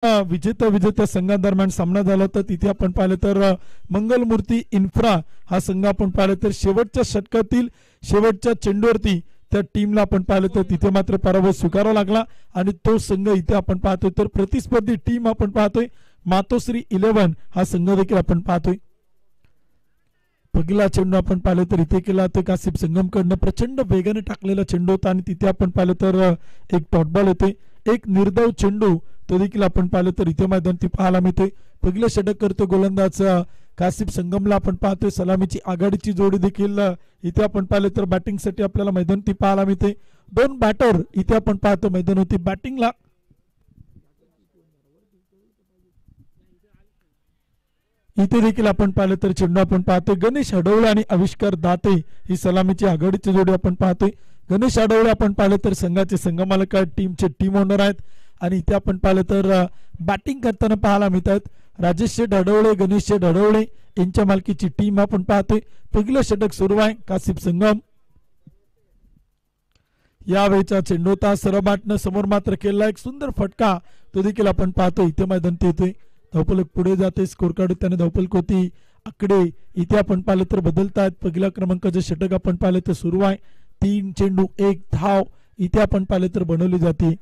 विजेत्या संघादरम्यान सामना झाला होता. तिथे आपण पाहिलं तर मंगलमूर्ती इन्फ्रा हा संघ आपण पाहिलं तर शेवटच्या षटकातील शेवटच्या चेंडूवरती त्या टीमला आपण पाहिलं तर तिथे मात्र पराभव स्वीकारावा लागला आणि तो संघ इथे आपण पाहतोय. तर प्रतिस्पर्धी टीम आपण पाहतोय मातोश्री 11 हा संघ देखील आपण पाहतोय. पहिला चेंडू आपण पाहिलं तर इथे केला तर कासिफ संगमकडनं प्रचंड वेगाने टाकलेला चेंडू होता आणि तिथे आपण पाहिलं तर एक डॉट बॉल होते. एक निर्धाव चेंडू तो देखील आपण पाहिलं तर इथे मैदानात पाहायला मिळतोय. पहिलं षटक करतो गोलंदाज कासिफ संगमला आपण पाहतोय. सलामीची आघाडीची जोडी देखील इथे आपण पाहिलं तर बॅटिंगसाठी आपल्याला मैदानात पाहायला मिळते. दोन बॅटर इथे आपण पाहतो मैदानावरती बॅटिंगला. इथे देखील आपण पाहिलं तर चेंडू आपण पाहतोय गणेश हडवळे आणि आविष्कार दाते ही सलामीची आघाडीची जोडी आपण पाहतोय. गणेश हडवळे आपण पाहिलं तर संघाचे संघमालक टीमचे टीम ओनर आहेत आणि इथे आपण पाहिलं तर बॅटिंग करताना पाहायला मिळतात राजेश शेठ हडवळे गणेश शेठ हडवळे यांच्या मालकीची टीम आपण पाहतोय. पहिलं षटक सुरू आहे कासिफ संगम. यावेळीचा चेंडू होता सरबाटनं समोर मात्र केला एक सुंदर फटका तो देखील आपण पाहतोय. इथे मैदानात येतोय धावफलक पुढे जाते स्कोर कार्ड त्याने धावफलक होती आकडे इथे आपण पाहिलं तर बदलतात. पहिल्या क्रमांकाचे षटक आपण पाहिलं तर सुरू आहे. 3 चेंडू 1 धाव इथे आपण पाहिलं तर बनवली जाते.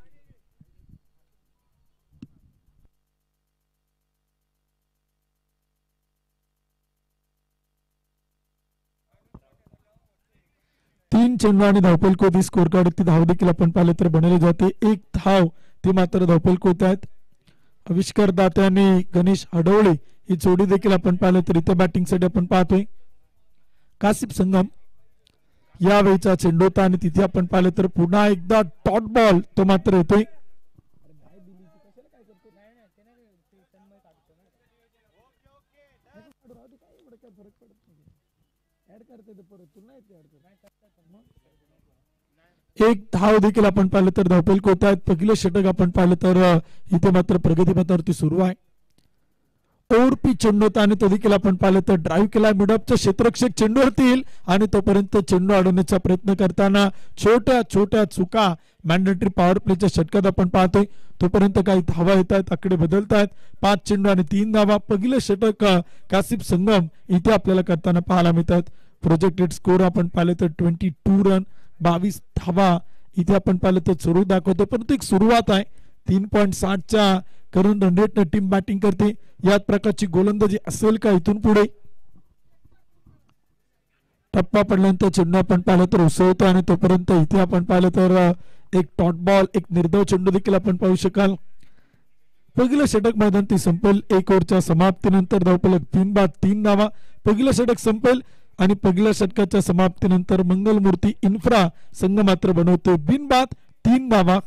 तीन चेंडू आणि धावफलक होती स्कोर कार्ड ती धाव देखील आपण पाहिलं तर बनवली जाते. 1 धाव ती मात्र धावफलक होत आहेत. आविष्कार दाते आणि गणेश हडवळे ही जोडी देखील आपण पाहिलं तर इथे बॅटिंग साठी आपण पाहतोय कासिफ संगम. यावेळीचा चेंडू होता आणि तिथे आपण पाहिलं तर पुन्हा एकदा डॉट बॉल तो मात्र येतोय. एक धाव देखील आपण पाहिलं तर धावफलक होत आहेत. पहिलं षटक आपण पाहिलं तर इथे मात्र प्रगतीपथावरती सुरू आहे. ओरपी चेंडू होता आणि तो देखील आपण पाहिलं तर ड्राईव्ह केला मिडअपच्या क्षेत्ररक्षक चेंडूवरती येईल आणि तोपर्यंत चेंडू अडवण्याचा प्रयत्न करताना छोट्या छोट्या चुका मॅन्डेटरी पॉवर प्लेच्या षटकात आपण पाहतोय. तोपर्यंत काही धावा येत आहेत आकडे बदलत आहेत. 5 चेंडू आणि 3 धावा. पहिलं षटक कासिफ संगम इथे आपल्याला करताना पाहायला मिळतात. प्रोजेक्टेड स्कोर आपण पाहिलं तर 22 रन 22 धावा इथे आपण पाहिलं तर सुरू दाखवतो. परंतु एक सुरुवात आहे 3.60च्या करून रन रेटने टीम बॅटिंग करते. याच प्रकारची गोलंदाजी असेल का इथून पुढे. टप्पा पडल्यानंतर चेंडू आपण पाहिलं तर उसळतो आणि तोपर्यंत इथे आपण पाहिलं तर एक डॉट बॉल एक निर्धाव चेंडू देखील आपण पाहू शकाल. पहिलं षटक मैदान ती संपेल 1 ओव्हरच्या समाप्तीनंतर धावफलक 3 बाद 3 धावा. पहिलं षटक संपेल आणि पहिल्या षटकाच्या समाप्तीनंतर मंगलमूर्ती इन्फ्रा संघ मात्र बनवतोय बिनबाद 3 धावा.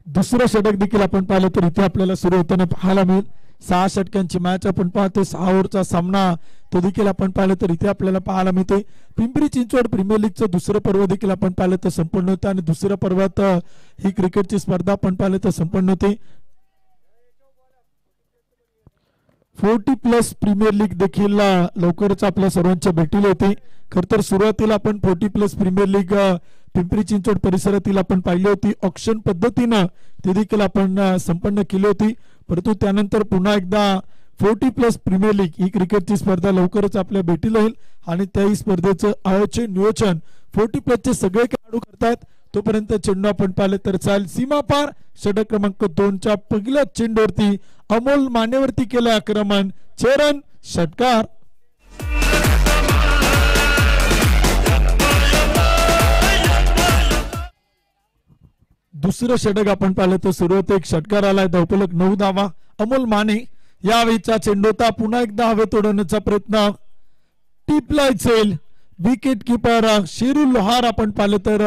दुसरं षटक देखील आपण पाहिलं तर इथे आपल्याला सुरू होताना पाहायला मिळेल. 6 षटकांची मॅच आपण पाहतोय. 6 ओव्हरचा सामना तो देखील आपण पाहिलं तर इथे आपल्याला पाहायला मिळतोय. पिंपरी चिंचवड प्रीमियर लीगचं दुसरं पर्व देखील आपण पाहिलं तर संपन्न होतं आणि दुसऱ्या पर्वात ही क्रिकेटची स्पर्धा आपण पाहिलं तर संपन्न होते. 40+ प्रीमियर लीग देखील लवकरच आपल्या सर्वांच्या भेटीला होते. खर तर सुरुवातीला आपण 40+ प्रीमियर लीग पिंपरी चिंचवड परिसरातील आपण पाहिली होती. ऑक्शन पद्धतीनं ती देखील आपण संपन्न केली होती. परंतु त्यानंतर पुन्हा एकदा 40+ प्रीमियर लीग ही क्रिकेटची स्पर्धा लवकरच आपल्या भेटीला येईल आणि त्याही स्पर्धेचं आयोजन नियोजन 40+ चे सगळे खेळाडू करतात. तोपर्यंत चेंडू आपण पाहिलं तर चाल सीमा पार षटक क्रमांक 2च्या पहिल्या चेंडूवरती अमोल मानेवरती केलं आक्रमण. चरण षटकार. दुसरं षटक आपण पाहिलं तर सुरुवात एक षटकार आलाय. धावफलक 9 धावा. अमोल माने यावेळीचा चेंडू होता पुन्हा एकदा हवेत उडवण्याचा प्रयत्न टिपला चेल. विकेट किपर शेरू लोहार आपण पाहिलं तर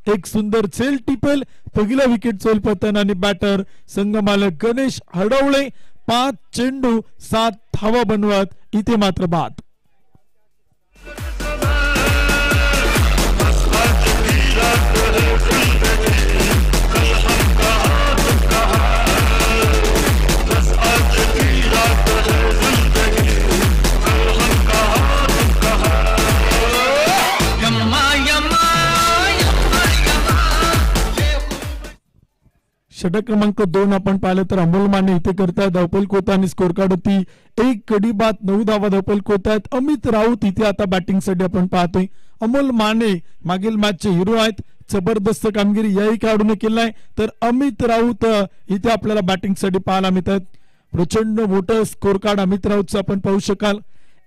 एक सुंदर चेल टिपेल. पहिला विकेट चेल पतन आणि बॅटर संघमालक गणेश हडवळे 5 चेंडू 7 धावा बनवत इथे मात्र बाद. षटक क्रमांक 2 आपण पाहिलं तर अमोल माने इथे करतायत धावपल कोता आणि स्कोर कार्ड होती 1 गडी बाद 9 धावा धावपल कोतायत. अमित राऊत इथे आता बॅटिंग साठी आपण पाहतोय. अमोल माने मागील मॅचचे हिरो आहेत, जबरदस्त कामगिरी याही खेळाडूने केलाय. तर अमित राऊत इथे आपल्याला बॅटिंग साठी पाहायला मिळतात. प्रचंड मोठं स्कोर कार्ड अमित राऊतचं आपण पाहू शकाल.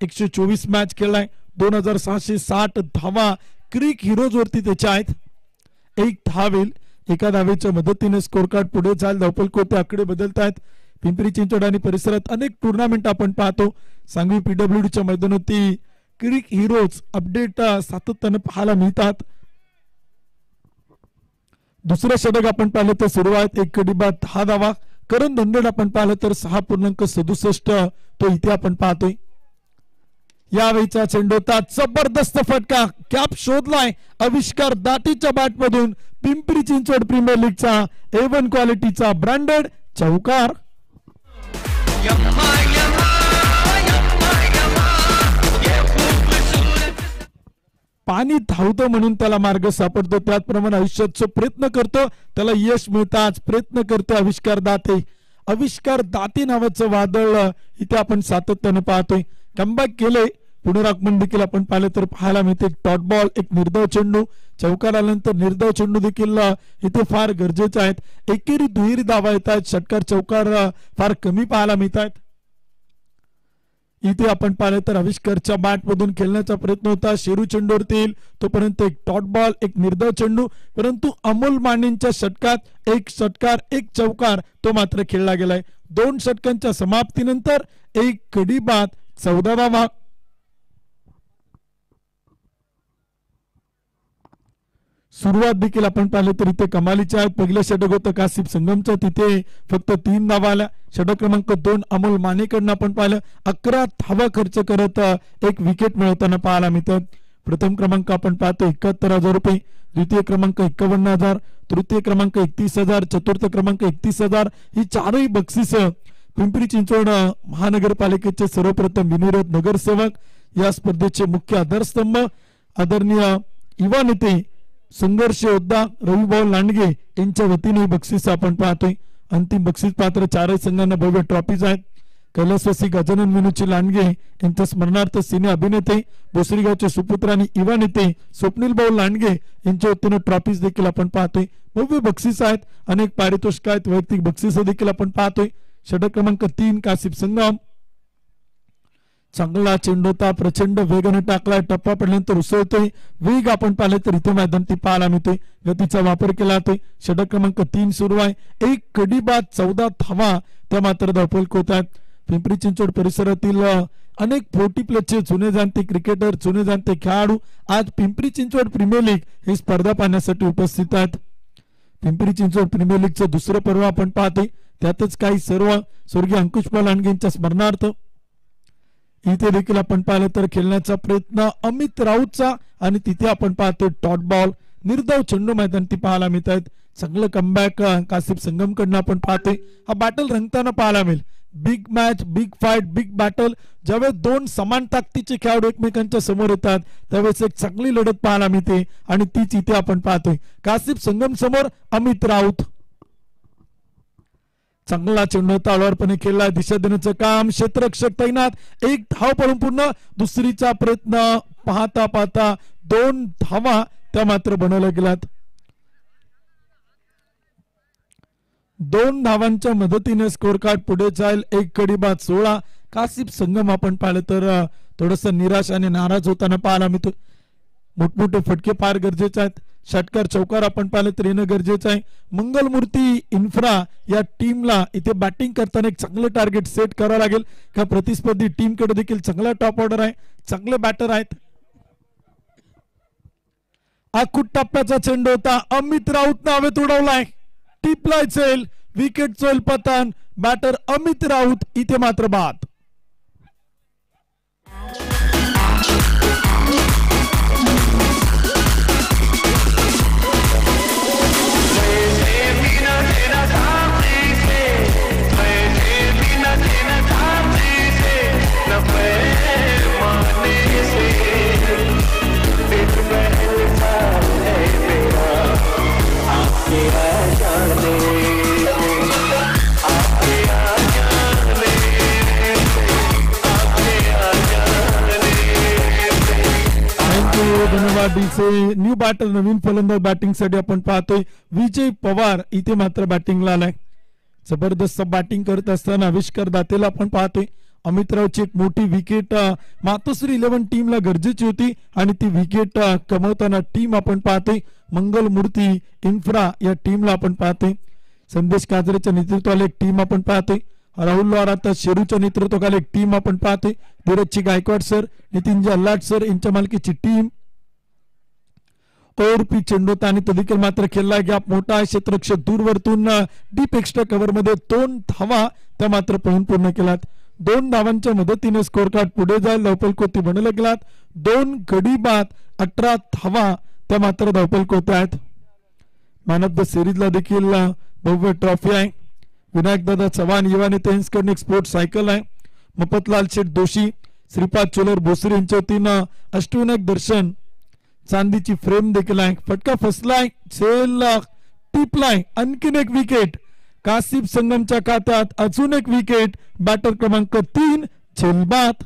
124 मॅच खेळलाय, 2660 धावा क्रिक हिरोज वरती त्याच्या आहेत. 1 धावेल, एका धावेच्या मदतीने स्कोर कार्ड पुढे जाईल. धावपल कोते आकडे बदलत आहेत. पिंपरी चिंचवड आणि परिसरात अनेक टुर्नामेंट आपण पाहतो. सांगवी पीडब्ल्यूडीच्या मैदानावरती क्रिक हिरोज अपडेट सातत्याने पाहायला मिळतात. दुसरं षटक आपण पाहिलं तर सुरू आहेत 1 गडी बाद 10 धावा. करण धनगड आपण पाहिलं तर 6.67 तो इथे आपण पाहतोय. यावेळीचा चेंडू होता, जबरदस्त फटका, कॅप शोधलाय आविष्कार दाटीच्या बॅट मधून. पिंपरी चिंचवड प्रीमियर लीगचा A1 क्वालिटीचा ब्रँडेड चौकार. पाणी धावतं म्हणून त्याला मार्ग सापडतो, त्याचप्रमाणे आयुष्यात प्रयत्न करतो त्याला यश मिळताच प्रयत्न करतो आविष्कार दाते. आविष्कार दाते नावाचं वादळ इथे आपण सातत्याने पाहतोय. कमबॅक केले, पुनरागमन देखील आपण पाहिलं तर पाहायला मिळते. डॉट बॉल, एक निर्धाव चेंडू, चौकार आल्यानंतर निर्धाव चेंडू देखील इथे फार गरजेचे आहेत. एकेरी दुहेरी धावा येत आहेत, षटकार चौकार फार कमी पाहायला मिळत आहेत. इथे आपण पाहिलं तर आविष्कारच्या बॅट मधून खेळण्याचा प्रयत्न होता, शेरू चेंडूवरती येईल तोपर्यंत एक डॉट बॉल, एक निर्धाव चेंडू, परंतु अमोल मानेंच्या षटकात 1 षटकार 1 चौकार तो मात्र खेळला गेलाय. 2 षटकांच्या समाप्तीनंतर 1 गडी बाद 14 धावा. सुरुवात देखील आपण पाहिलं तर इथे कमालीच्या आहेत. पहिलं षटक होतं कासिफ संगमचं, तिथे फक्त 3 धावा आल्या. षटक क्रमांक 2 अमोल मानेकडनं आपण पाहिलं 11 धावा खर्च करत 1 विकेट मिळवताना पाहायला मिळतात. प्रथम क्रमांक आपण पाहतो 71,000 रुपये, द्वितीय क्रमांक 51,000, तृतीय क्रमांक 31,000, चतुर्थ क्रमांक 31,000 ही चारही बक्षीस पिंपरी चिंचवड महानगरपालिकेचे सर्वप्रथम विनिरोध नगरसेवक, या स्पर्धेचे मुख्य आधारस्तंभ आदरणीय युवा नेते संघर्ष योद्धा रविभाऊ लांडगे यांच्या वतीने बक्षीस आपण पाहतोय. अंतिम बक्षीस पात्र 4 संघांना भव्य ट्रॉफीज आहेत. कैलासवासी गजानन विनोची लांडगे यांच्या स्मरणार्थ सिने अभिनेते भोसरीगावचे सुपुत्र आणि युवा नेते स्वप्नील भाऊ लांडगे यांच्या वतीने ट्रॉफीज देखील आपण पाहतोय. भव्य बक्षीस आहेत, अनेक पारितोषिक आहेत, वैयक्तिक बक्षीस देखील आपण पाहतोय. षटक क्रमांक 3 कासिफ संगम, चांगला चेंडू होता, प्रचंड वेगाने टाकलाय, टप्पा पडल्यानंतर उसळतोय. वेग आपण पाहिले तर इथे मैदान ती पाहायला मिळतोय, गतीचा वापर केला जातोय. षटक क्रमांक 3 सुरू आहे, 1 गडी बाद 14 धावा त्या मात्र धावपल कोतात. पिंपरी चिंचवड परिसरातील अनेक 40+ जुने जाणते क्रिकेटर, जुने जाणते खेळाडू आज पिंपरी चिंचवड प्रीमियर लीग ही स्पर्धा पाहण्यासाठी उपस्थित आहेत. पिंपरी चिंचवड प्रीमियर लीगचं दुसरं पर्व आपण पाहतोय, त्यातच काही सर्व स्वर्गीय अंकुशपाल लांडगे यांच्या स्मरणार्थ इथे देखील आपण पाहिलं तर खेळण्याचा प्रयत्न अमित राऊतचा आणि तिथे आपण पाहतो डॉट बॉल, निर्धाव चेंडू मैदान ती पाहायला मिळत आहेत. चांगलं कमबॅक कासिफ संगम कडनं आपण पाहतोय. हा बॅटल रंगताना पाहायला मिळेल. Big match, big fight, big battle, ज्यावेळेस 2 समान ताकदीचे खेळाडू एकमेकांच्या समोर येतात त्यावेळेस एक चांगली लढत पाहायला मिळते आणि तीच इथे आपण पाहतोय. कासिफ संगम समोर अमित राऊत, चांगला चेंडू तालवारपणे खेळला, दिशा देण्याचं काम, क्षेत्ररक्षक तैनात, 1 धाव पडून पूर्ण. दुसरीचा प्रयत्न पाहता पाहता 2 धावा त्या मात्र बनवल्या गेल्यात. 2 धावांच्या मदतीने स्कोर कार्ड पुढे जाईल. 1 गडी बाद 16. कासिफ संगम आपण पाहिलं तर थोडस निराश आणि नाराज होताना पाहायला मिळतो. मोठमोठे फटके फार गरजेचे आहेत. षटकार चौकार आपण पाहिलं तर येणं गरजेचं आहे. मंगलमूर्ती इन्फ्रा या टीमला इथे बॅटिंग करताना एक चांगलं टार्गेट सेट करावं लागेल का प्रतिस्पर्धी टीम कडे देखील चांगला टॉप ऑर्डर आहे, चांगले बॅटर आहेत. आखूट टप्प्याचा चेंडू होता, अमित राऊत हवेत उडवलाय, टिपलाय चेल, विकेट चोल पतन, बॅटर अमित राऊत इथे मात्र बाद. न्यू बॅटर नवीन फलंदाज बॅटिंग साठी आपण पाहतोय विजय पवार इथे मात्र बॅटिंगला आलाय. जबरदस्त बॅटिंग करत असताना आविष्कार दातेला आपण पाहतोय. अमितरावची एक मोठी विकेट मातोश्री 11 टीमला गरजेची होती आणि ती विकेट कमवताना टीम आपण पाहतोय. मंगल मूर्ती इन्फ्रा या टीमला आपण पाहतोय. संदेश काजरेच्या नेतृत्वाला एक टीम आपण पाहतोय. राहुल लोहारा शेरूच्या नेतृत्वाखाली एक टीम आपण पाहतोय. धीरजची गायकवाड सर, नितीनजी अल्लाट सर यांच्या मालकीची टीम. पी चेंडू आणि तो देखील मात्र खेळला गॅप मोठा आहे. क्षेत्ररक्षक दूरवरतून डीप एक्स्ट्रा कव्हर मध्ये 2 धावा त्या मात्र पळून पूर्ण केलात. 2 धावांच्या मदतीने स्कोर कार्ड पुढे जाईल. धावपल कोती बनवला गेलात. 2 गडी बाद 18 धावा त्या मात्र धावपल कोते आहेत. मॅन ऑफ द सिरीजला देखील भव्य ट्रॉफी आहे. विनायकदादा चव्हाण युवा नेते यांच्याकडून एक स्पोर्ट सायकल आहे. मफतलाल शेठ दोशी, श्रीपाद चोलर भोसरी यांच्या वतीनं अष्टविनायक दर्शन चांदीची फ्रेम देखील आहे. फटका फसलाय, सेल टिपलाय. आणखीन एक विकेट कासिफ संगमच्या खात्यात. अजून एक विकेट बॅटर क्रमांक 3 झेलबाद.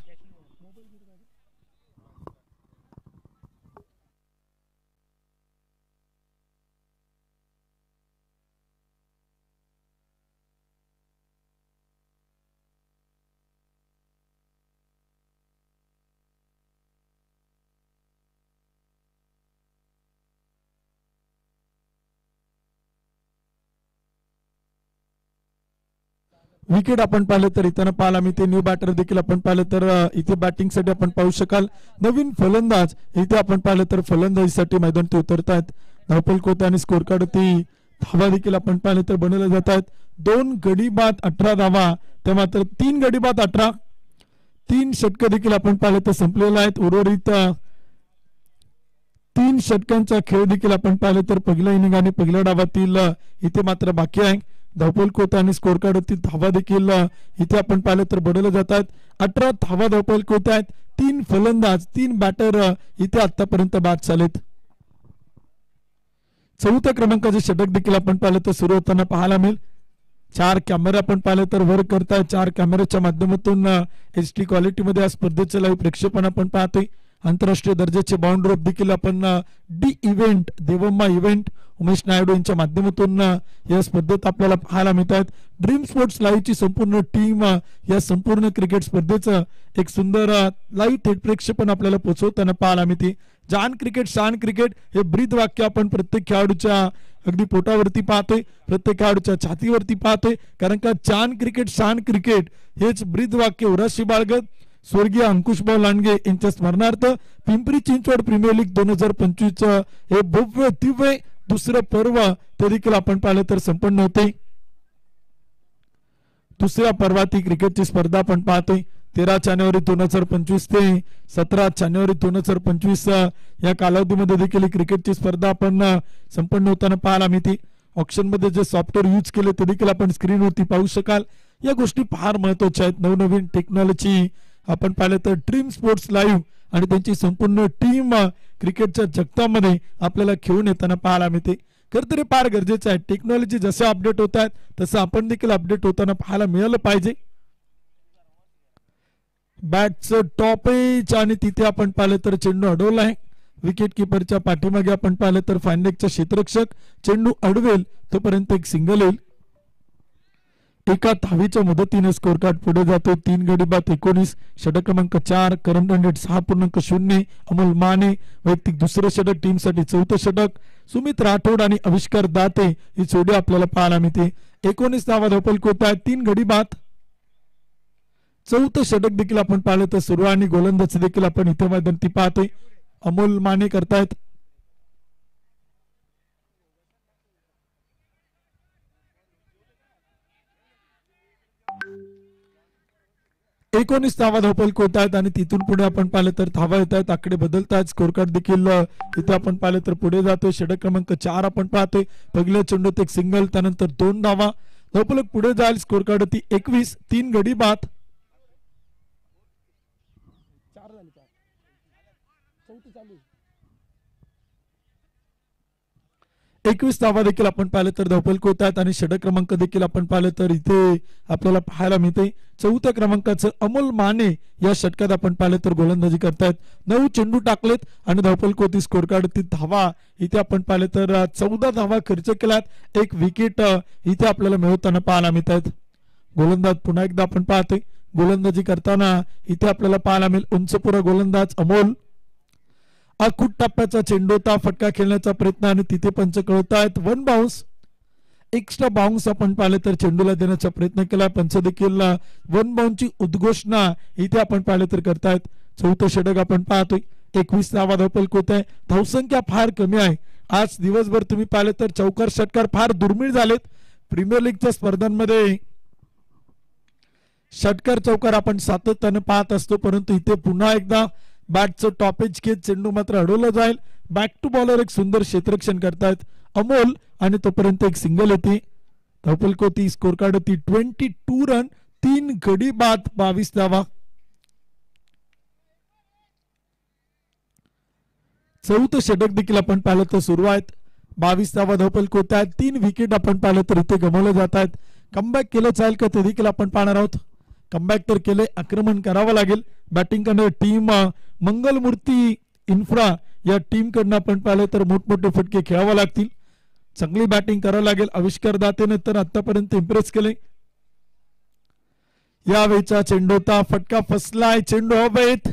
विकेट आपण पाहिलं तर इथं पाहायला मी ते न्यू बॅटर देखील आपण पाहिलं तर इथे बॅटिंग साठी आपण पाहू शकाल. नवीन फलंदाज इथे आपण पाहिलं तर फलंदाजीसाठी मैदान ते उतरत आहेत. धावपल कोत आणि स्कोर कार्ड ती धावा देखील आपण पाहिलं तर बनवल्या जात आहेत. 2 गडी बाद 18 धावा त्या मात्र 3 गडी बाद 18. 3 षटक देखील आपण पाहिलं तर संपलेला आहेत. उर्वरित 3 षटकांचा खेळ देखील आपण पाहिलं तर पहिल्या इनिंग आणि पहिल्या डावातील इथे मात्र बाकी आहे. धावपल कोत आणि स्कोर कार्डतील धावा देखील इथे आपण पाहिलं तर बनवल्या जातात. 18 धावा धावपल कोत आहेत. 3 फलंदाज 3 बॅटर इथे आतापर्यंत बाद झालेत. 4थ्या क्रमांकाचे षटक देखील आपण पाहिलं तर सुरू होताना पाहायला मिळेल. 4 कॅमेरा आपण पाहिलं तर वर करताय. 4 कॅमेऱ्याच्या माध्यमातून HD क्वालिटी मध्ये या स्पर्धेचे लाईव्ह प्रक्षेपण आपण पाहतोय. आंतरराष्ट्रीय दर्जाचे बाउंड्री ड्रॉप देखील आपण D event Devamma event Umesh Naidu यांच्या माध्यमातून या स्पर्धेत आपल्याला पाहायला मिळतात. ड्रीम स्पोर्ट्स लाईव्ह ची संपूर्ण टीम या संपूर्ण क्रिकेट स्पर्धेचं एक सुंदर लाईव्ह थेट प्रक्षेपण आपल्याला पोहोचवताना पाहायला मिळते. जान क्रिकेट शान क्रिकेट हे ब्रीद वाक्य आपण प्रत्येक खेळाडूच्या अगदी पोटावरती पाहतोय, प्रत्येक खेळाडूच्या छातीवरती पाहतोय. कारण का जान क्रिकेट शान क्रिकेट हेच ब्रीद वाक्य उराशी बाळगत स्वर्गीय अंकुशभाऊ लांडगे यांच्या स्मरणार्थ पिंपरी चिंचवड प्रीमियर लीग 2025 हे भव्य दिव्य दुसरं पर्व ते देखील आपण पाहिलं तर संपन्न होते. दुसऱ्या पर्वात क्रिकेटची स्पर्धा आपण पाहतोय. 13 जानेवारी 2025 ते 17 जानेवारी 2025 या कालावधीमध्ये देखील क्रिकेटची स्पर्धा आपण संपन्न होताना पाहायला मिळते. ऑप्शन मध्ये जे सॉफ्टवेअर यूज केले ते देखील आपण स्क्रीनवरती पाहू शकाल. या गोष्टी फार महत्वाच्या आहेत. नवनवीन टेक्नॉलॉजी आपण पाहिलं तर ड्रीम स्पोर्ट्स लाईव्ह आणि त्यांची संपूर्ण टीम क्रिकेटच्या जगतामध्ये आपल्याला खेळून येताना पाहायला मिळते. खरं तर हे फार गरजेचं आहे. टेक्नॉलॉजी जसं अपडेट होत आहेत तसं आपण देखील अपडेट होताना पाहायला मिळालं पाहिजे. बॅटचं टॉप एज आणि तिथे आपण पाहिलं तर चेंडू अडवला आहे. विकेट किपरच्या पाठीमागे आपण पाहिलं तर फायनलेकचा क्षेत्ररक्षक चेंडू अडवेल तोपर्यंत एक सिंगल येईल. एका धावीच्या मदतीने स्कोर कार्ड पुढे जातो. 3 गडी बाद 19. षटक क्रमांक 4 करंट रन रेट 6.0. अमोल माने वैयक्तिक दुसरे षटक, टीमसाठी 4थं षटक. सुमित राठोड आणि आविष्कार दाते ही जोडी आपल्याला पाहायला मिळते. 19 धावा धावपल कोत आहेत. 3 गडी बाद. 4थं षटक देखील आपण पाहिलं तर सुरू आणि गोलंदाज देखील आपण इथे मैदान ती पाहतोय. अमोल माने करतायत. एकोणीस धावा धावपल कोत आहेत आणि तिथून पुढे आपण पाहिलं तर धावा येत आहेत. आकडे बदलतात. स्कोर कार्ड देखील इथे आपण पाहिलं तर पुढे जातोय. षटक क्रमांक 4 आपण पाहतोय. पहिल्या चेंडूत एक सिंगल, त्यानंतर 2 धावा. धावपल पुढे जाईल. स्कोर कार्ड ती 21. 3 गडी बाद. 21 धावा देखील आपण पाहिलं तर धावफलक होत आहेत आणि षटक क्रमांक देखील आपण पाहिलं तर इथे आपल्याला पाहायला मिळते. चौथ्या क्रमांकाचं अमोल माने या षटकात आपण पाहिलं तर गोलंदाजी करतायत. 9 चेंडू टाकलेत आणि धावफलक होती. स्कोर कार्ड धावा इथे आपण पाहिलं तर 14 धावा खर्च केल्यात. 1 विकेट इथे आपल्याला मिळवताना पाहायला मिळत आहेत. गोलंदाज पुन्हा एकदा आपण पाहतोय गोलंदाजी करताना इथे आपल्याला पाहायला मिळेल उंचपुरा गोलंदाज अमोल. अखूट टप्प्याचा चेंडू होता, फटका खेळण्याचा प्रयत्न आणि तिथे पंच कळतायत. 1 बाउन्स, एक्स्ट्रा बाउन्स आपण पाहिलं तर चेंडूला देण्याचा प्रयत्न केला. पंच देखील 1 बाउन्सची उद्घोषणा इथे आपण पाहिलं तर करतायत. चौथं षटक आपण पाहतोय. 21 धावा धावफलक होत आहे. धावसंख्या फार कमी आहे. आज दिवसभर तुम्ही पाहिलं तर चौकार षटकार फार दुर्मिळ झालेत. प्रीमियर लीगच्या स्पर्धांमध्ये षटकार चौकार आपण सातत्याने पाहत असतो, परंतु इथे पुन्हा एकदा बॅटचं टॉपेज घेत चेंडू मात्र अडवलं जाईल. बॅक टू बॉलर एक सुंदर क्षेत्ररक्षण करतायत अमोल आणि तोपर्यंत एक सिंगल येते. धावफलक होती. स्कोर कार्ड होती 22 रन, 3 गडी बाद, 22 धावा. चौथं षटक देखील आपण पाहिलं तर सुरू आहेत. 22 धावा धावफलक होत आहेत. 3 विकेट आपण पाहिलं तर इथे गमावले जात आहेत. कमबॅक केलं जाईल का ते देखील आपण पाहणार आहोत. कमबॅक तर केले, आक्रमण करावं लागेल. बॅटिंग करणारी टीम मंगलमूर्ती इन्फ्रा या टीम कडनं आपण पाहिलं तर मोठमोठे फटके खेळावे लागतील. चांगली बॅटिंग करावं लागेल. आविष्कार दातेने तर आतापर्यंत इम्प्रेस केले. यावेळीचा चेंडू होता, फटका फसलाय, चेंडू हवेत,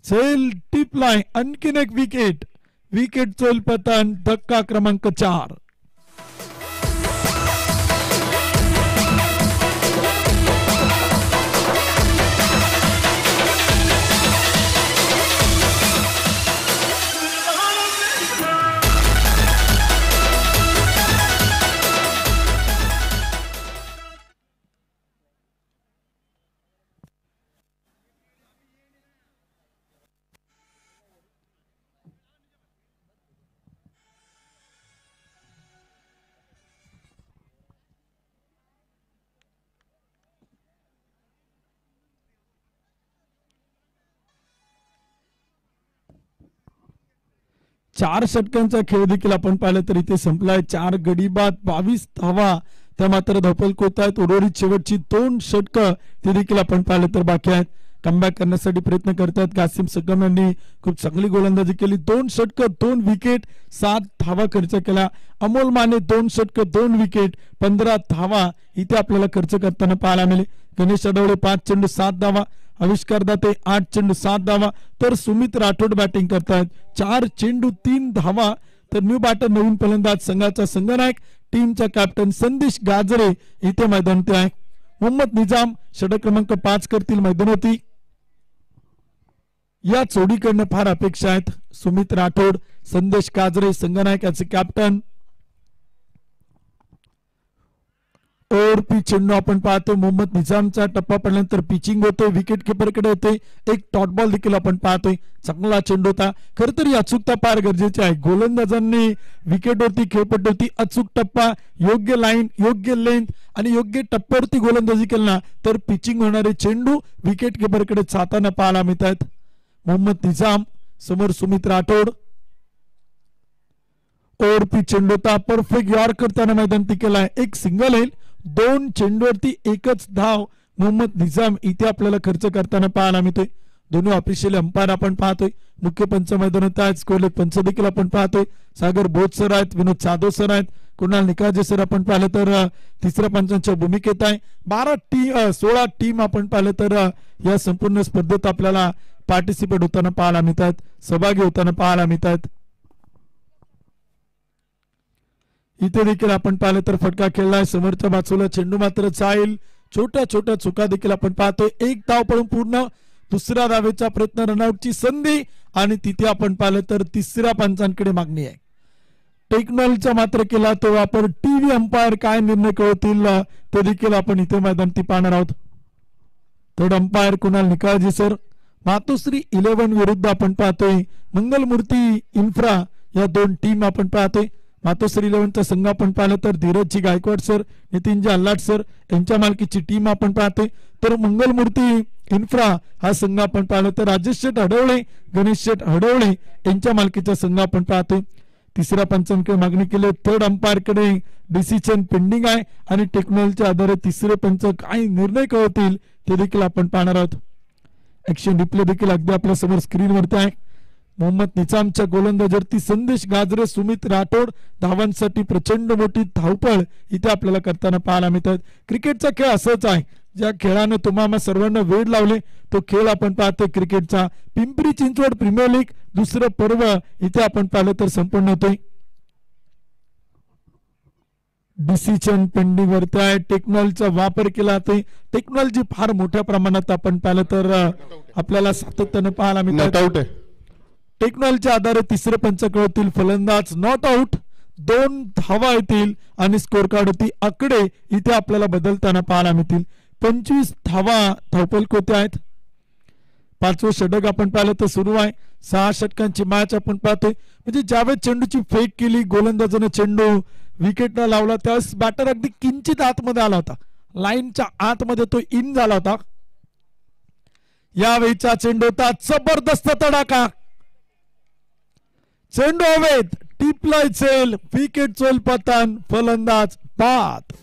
झेल टिपलाय, आणखीन एक विकेट. विकेट चोल पतन, धक्का क्रमांक 4. चार षटकांचा खेळ देखील आपण पाहिलं तर इथे संपलाय. 4 गडी बाद, 22 धावा त्या मात्र धावफलक होत आहेत. उर्वरित शेवटची 2 षटकं ते देखील आपण पाहिलं तर बाकी आहेत. कमबॅक करण्यासाठी प्रयत्न करतात. कासिम सकम यांनी खूप चांगली गोलंदाजी केली. 2 षटकं 2 विकेट, 7 धावा खर्च केला. अमोल माने 2 षटकं 2 विकेट, 15 धावा इथे आपल्याला खर्च करताना पाहायला मिळेल. गणेश अडवळे 5 चेंडू 7 धावा, आविष्कार दाते 8 चेंडू 7 धावा, तर सुमित राठोड बॅटिंग करतायत 4 चेंडू 3 धावा. तर न्यू बॅटर नवीन फलंदाज संघाचा संघनायक टीमचा कॅप्टन संदेश गाजरे इथे मैदानात आहे. मोहम्मद निजाम षटक क्रमांक 5 करतील मैदानावरती. या जोडीकडनं फार अपेक्षा आहेत. सुमित राठोड, संदेश गाजरे संघनायकाचे कॅप्टन. और चेंडू आपण पाहतो. मोहम्मद निजामचा टप्पा पडल्यानंतर पिचिंग होते, विकेट किपरकडे होते. एक डॉट बॉल देखील आपण पाहतोय. चांगला चेंडू होता. खर तर ही अचूकता फार गरजेची आहे. गोलंदाजांनी विकेटवरती खेळपट्टीवरती अचूक टप्पा, योग्य लाईन, योग्य लेंथ आणि योग्य टप्प्यावरती गोलंदाजी केली ना तर पिचिंग होणारे चेंडू विकेट किपरकडे जाताना पाहायला मिळत आहेत. मोहम्मद निजाम समोर सुमित राठोड. और चेंडू होता, परफेक्ट यॉर्कर त्याने मैदान केलाय. एक सिंगल येईल. 2 चेंडूवरती एकच धाव मोहम्मद निजाम इथे आपल्याला खर्च करताना पाहायला मिळतोय. दोन्ही ऑफिशियल अंपायर आपण पाहतोय. मुख्य पंच मैदानात आहेत. स्कोरलेग पंच देखील आपण पाहतोय. सागर बोध सर आहेत, विनोद जाधव सर आहेत, कुणाल निकाळजे सर आपण पाहिलं तर तिसऱ्या पंचांच्या भूमिकेत आहे. 16 टीम आपण पाहिलं तर या संपूर्ण स्पर्धेत आपल्याला पार्टिसिपेट होताना पाहायला मिळतात, सहभागी होताना पाहायला मिळतात. इथे देखील आपण पाहिलं तर फटका खेळलाय. समोरच्या बाजूला चेंडू मात्र जाईल. छोट्या छोट्या चुका देखील आपण पाहतोय. एक धाव पडून पूर्ण. दुसऱ्या धावेचा प्रयत्न, रनआउटची संधी आणि तिथे आपण पाहिलं तर तिसऱ्या पंचांकडे मागणी आहे. टेक्नॉलॉजीचा मात्र केला तो वापर. टीव्ही अंपायर काय निर्णय कळवतील ते देखील आपण इथे मैदानात पाहणार आहोत. Third umpire Kunal Nikalje sir. Matoshree 11 विरुद्ध आपण पाहतोय मंगलमूर्ती इन्फ्रा या 2 टीम आपण पाहतोय. मातोश्री 11चा संघ आपण पाहिलं तर धीरजजी गायकवाड सर, नितीनजी अल्लाट सर यांच्या मालकीची टीम आपण पाहतोय. तर मंगलमूर्ती इन्फ्रा हा संघ आपण पाहिलं तर राजेश शेठ हडवळे, गणेश शेठ हडवळे यांच्या मालकीचा संघ आपण पाहतोय. तिसऱ्या पंचांकडे मागणी केली. थर्ड अंपायर कडे डिसिजन पेंडिंग आहे आणि टेक्नॉलॉजीच्या आधारे तिसरे पंच काय निर्णय कळवतील ते देखील आपण पाहणार आहोत. ऍक्शन रिप्ले देखील अगदी आपल्या समोर स्क्रीनवरती आहे. मोहम्मद निजामच्या गोलंदाजीवरती संदेश गाजरे, सुमित राठोड धावांसाठी प्रचंड मोठी धावपळ इथे आपल्याला करताना पाहायला मिळतात. क्रिकेटचा खेळ असाच आहे, ज्या खेळाने तुम्हाला सर्वांना वेळ लावले तो खेळ आपण पाहतो क्रिकेटचा. पिंपरी चिंचवड प्रीमियर लीग दुसरं पर्व इथे आपण पाहिलं तर संपन्न होतोय. डिसिजन पेंडिंग वरती आहे. टेक्नॉलॉजीचा वापर केला जातोय. टेक्नॉलॉजी फार मोठ्या प्रमाणात आपण पाहिलं तर आपल्याला सातत्याने पाहायला मिळतात. टेक्नॉलॉजीच्या आधारे तिसरे पंच कळतील. फलंदाज नॉट आउट, 2 धावा येतील आणि स्कोर कार्ड होती आकडे इथे आपल्याला बदलताना पाहायला मिळतील. 25 धावा धावपल कोते आहेत. 5वं षटक आपण पाहिलं तर सुरू आहे. 6 षटकांची मॅच आपण पाहतोय. म्हणजे ज्यावेळेस चेंडूची फेक केली, गोलंदाजाने चेंडू विकेटला लावला, त्यावेळेस बॅटर अगदी किंचित आतमध्ये आला होता, लाईनच्या आतमध्ये तो इन झाला होता. यावेळीचा चेंडू होता जबरदस्त तडाखा. चेंडू हवेत टिपलाय चेल, विकेट चोल पतन, फलंदाज बाद.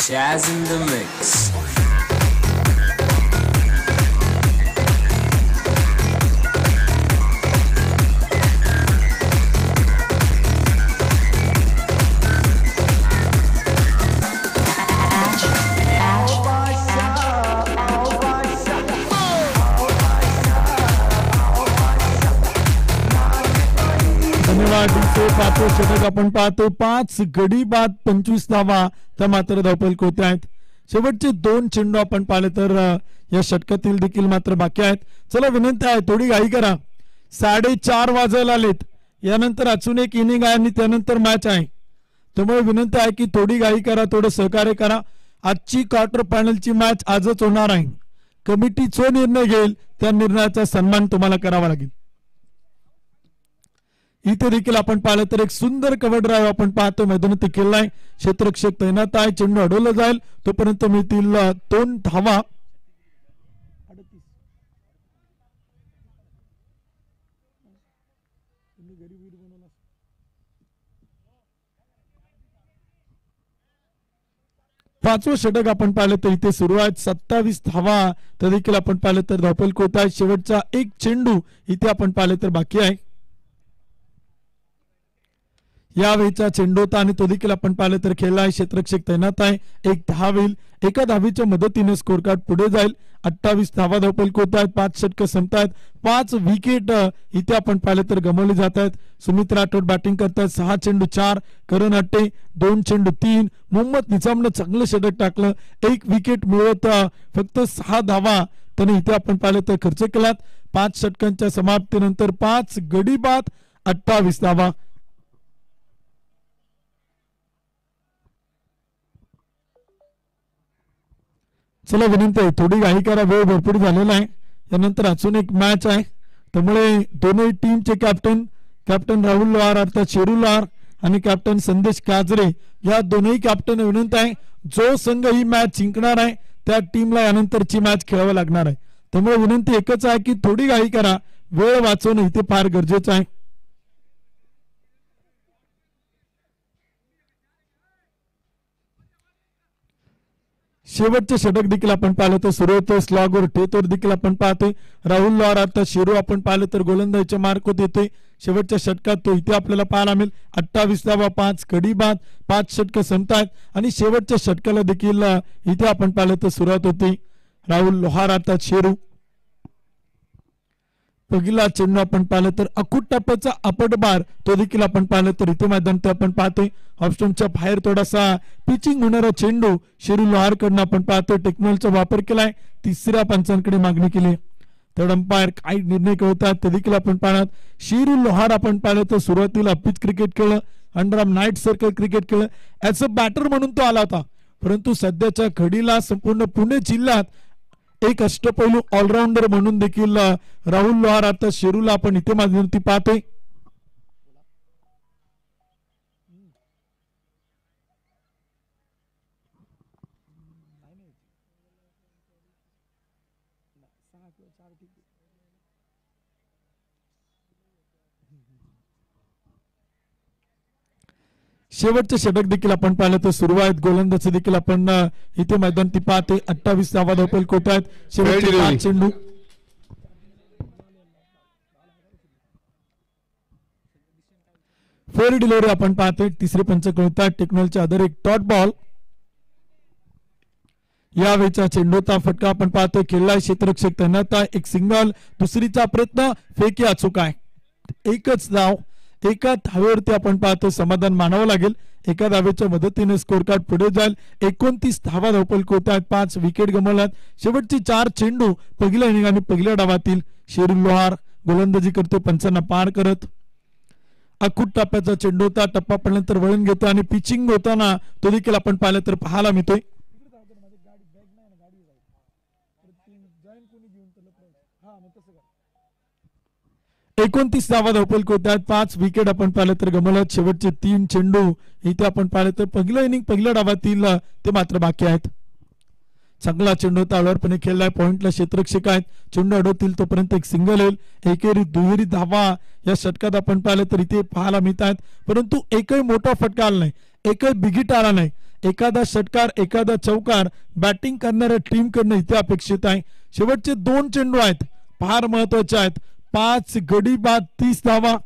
Jazz in the mix. धन्यवाद. 5वं षटक आपण पाहतो. 5 गडी बाद 25 धावा तर मात्र धावपल कोते आहेत. शेवटचे 2 चेंडू आपण पाहिले तर या षटकातील देखील मात्र बाकी आहेत. चला विनंती आहे थोडी घाई करा. 4:30 वाजायला आलेत. यानंतर अजून एक इनिंग आहे आणि त्यानंतर मॅच आहे. त्यामुळे विनंती आहे की थोडी घाई करा, थोडं सहकार्य करा. आजची क्वार्टर फायनलची मॅच आजच होणार आहे. कमिटी जो निर्णय घेईल त्या निर्णयाचा सन्मान तुम्हाला करावा लागेल. इथे देखील आपण पाहिलं तर एक सुंदर कव्हर ड्राईव्ह आपण पाहतो. मैदानात केलाय. क्षेत्ररक्षक तैनात आहे. चेंडू अडवला जाईल तोपर्यंत मिळतील 2 धावा. पाचवं षटक आपण पाहिलं तर इथे सुरू आहेत. 27 धावा तर देखील आपण पाहिलं तर धावपल कोत आहे. शेवटचा एक चेंडू इथे आपण पाहिलं तर बाकी आहे. यावेळीचा चेंडू होता आणि तो देखील आपण पाहिलं तर खेळला आहे. क्षेत्ररक्षक तैनात आहे. 1 धाव होईल. एका धावीच्या मदतीने स्कोर कार्ड पुढे जाईल. 28 धावा धावपल कोत आहेत. 5 षटक संपतायत. 5 विकेट इथे आपण पाहिलं तर गमावले जात आहेत. सुमित राठोड बॅटिंग करतात. 6 चेंडू 4, करण अट्टे 2 चेंडू 3. मोहम्मद निजामनं चांगलं षटक टाकलं. 1 विकेट मिळवत फक्त 6 धावा त्याने इथे आपण पाहिलं तर खर्च केलात. 5 षटकांच्या समाप्तीनंतर 5 गडी बाद 28 धावा. चला विनंती आहे थोडी घाई करा, वेळ भरपूर झालेला आहे. यानंतर अजून एक मॅच आहे. त्यामुळे दोन्ही टीमचे कॅप्टन राहुल लोहार अर्थात शेरू लोहार आणि कॅप्टन संदेश काजरे या दोन्ही कॅप्टन विनंती आहे जो संघ ही मॅच जिंकणार आहे त्या टीमला यानंतरची मॅच खेळावी लागणार आहे. त्यामुळे विनंती एकच आहे की थोडी घाई करा, वेळ वाचवणं इथे फार गरजेचं आहे. शेवटचे षटक देखील आपण पाहिलं तर सुरू होतं. स्लॉगवर टेतवर देखील आपण पाहतोय. राहुल लोहार अर्थात शेरू आपण पाहिलं तर गोलंदाजीच्या मार्कवर येतोय. शेवटच्या षटकात तो इथे आपल्याला पाहायला मिळेल. 28 धावा 5 गडी बाद 5 षटक संपतायत आणि शेवटच्या षटकाला देखील इथे आपण पाहिलं तर सुरुवात होती. राहुल लोहार अर्थात शेरू. पहिला चेंडू आपण पाहिलं तर अकुट टप्प्याचा अपट बार तो देखील आपण पाहिलं तर इथे मैदान ते आपण पाहतोय. ऑप्शनच्या बाहेर थोडासा पिचिंग होणारा चेंडू शेरू लोहार कडनं आपण पाहतोय. टेक्नॉलॉजीचा वापर केलाय. तिसऱ्या पंचांकडे मागणी केली. थर्ड अंपायर काय निर्णय कळतात ते देखील आपण पाहणार. शेरू लोहार आपण पाहिलं तर सुरुवातीला पिच क्रिकेट खेळलं, अंडरआर्म नाईट सर्कल क्रिकेट खेळलं. ऍज अ बॅटर म्हणून तो आला होता, परंतु सध्याच्या घडीला संपूर्ण पुणे जिल्ह्यात एक अष्टपैलू ऑलराऊंडर म्हणून देखील राहुल लोहार आता शेरूला आपण इथे माध्यमातून पाहतोय. शेवटचे षटक देखील आपण पाहिलं तर सुरू आहेत. गोलंदाजी देखील आपण इथे मैदान ती पाहते. 28 धावा धावपल कोट आहेत. शेवटचे 5 चेंडू. फेअर डिलिव्हरी आपण पाहतोय. तिसरे पंच कळतात. टेक्नॉलॉजीच्या आधारे एक डॉट बॉल. यावेळीचा चेंडूचा फटका आपण पाहतोय. खेळलाय क्षेत्ररक्षक तैनात आहे. एक सिंगल. दुसरीचा प्रयत्न फेकी अचूक आहे. एकच धाव. एका धावेवरती आपण पाहतो समाधान मानावं लागेल. एका धावेच्या मदतीने स्कोर कार्ड पुढे जाईल. 29 धावा धावपल कोट आहेत. 5 विकेट गमावल्यात. शेवटची 4 चेंडू पहिल्या इनिंग आणि पहिल्या डावातील शेरुल लोहार गोलंदाजी करतो. पंचांना पार करत अखूट टप्प्याचा चेंडू होता. टप्पा पडल्यानंतर वळण घेतो आणि पिचिंग होताना तो देखील आपण पाहिलं तर पाहायला मिळतोय. 29 धावा धावपल कोट आहेत. 5 विकेट आपण पाहिलं तर गमावल्यात. शेवटचे 3 चेंडू इथे आपण पाहिलं तर पहिलं इनिंग पहिल्या डावातील ते मात्र बाकी आहेत. चांगला चेंडू ताळवरपणे खेळलाय. पॉइंटला क्षेत्ररक्षक आहेत. चेंडू अडवतील तोपर्यंत एक सिंगल येईल. एकेरी दुहेरी धावा या षटकात आपण पाहिलं तर इथे पाहायला मिळत आहेत. परंतु एकही मोठा फटका आला नाही. एकही बिगिट आला नाही. एखादा षटकार एखादा चौकार बॅटिंग करणाऱ्या टीम कडनं इथे अपेक्षित आहे. शेवटचे 2 चेंडू आहेत फार महत्वाचे आहेत. 5 गडी बाद 30 धावा.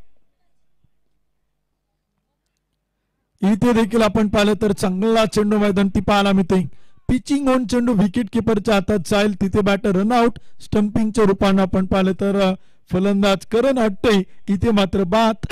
इथे देखील आपण पाहिलं तर चांगला चेंडू मैदान ती पाहायला मिळते. पिचिंग ऑन चेंडू विकेट किपरच्या हातात जाईल. तिथे बॅटर रनआउट. स्टंपिंगच्या रूपाने आपण पाहिलं तर फलंदाज करण हट्टे इथे मात्र बाद.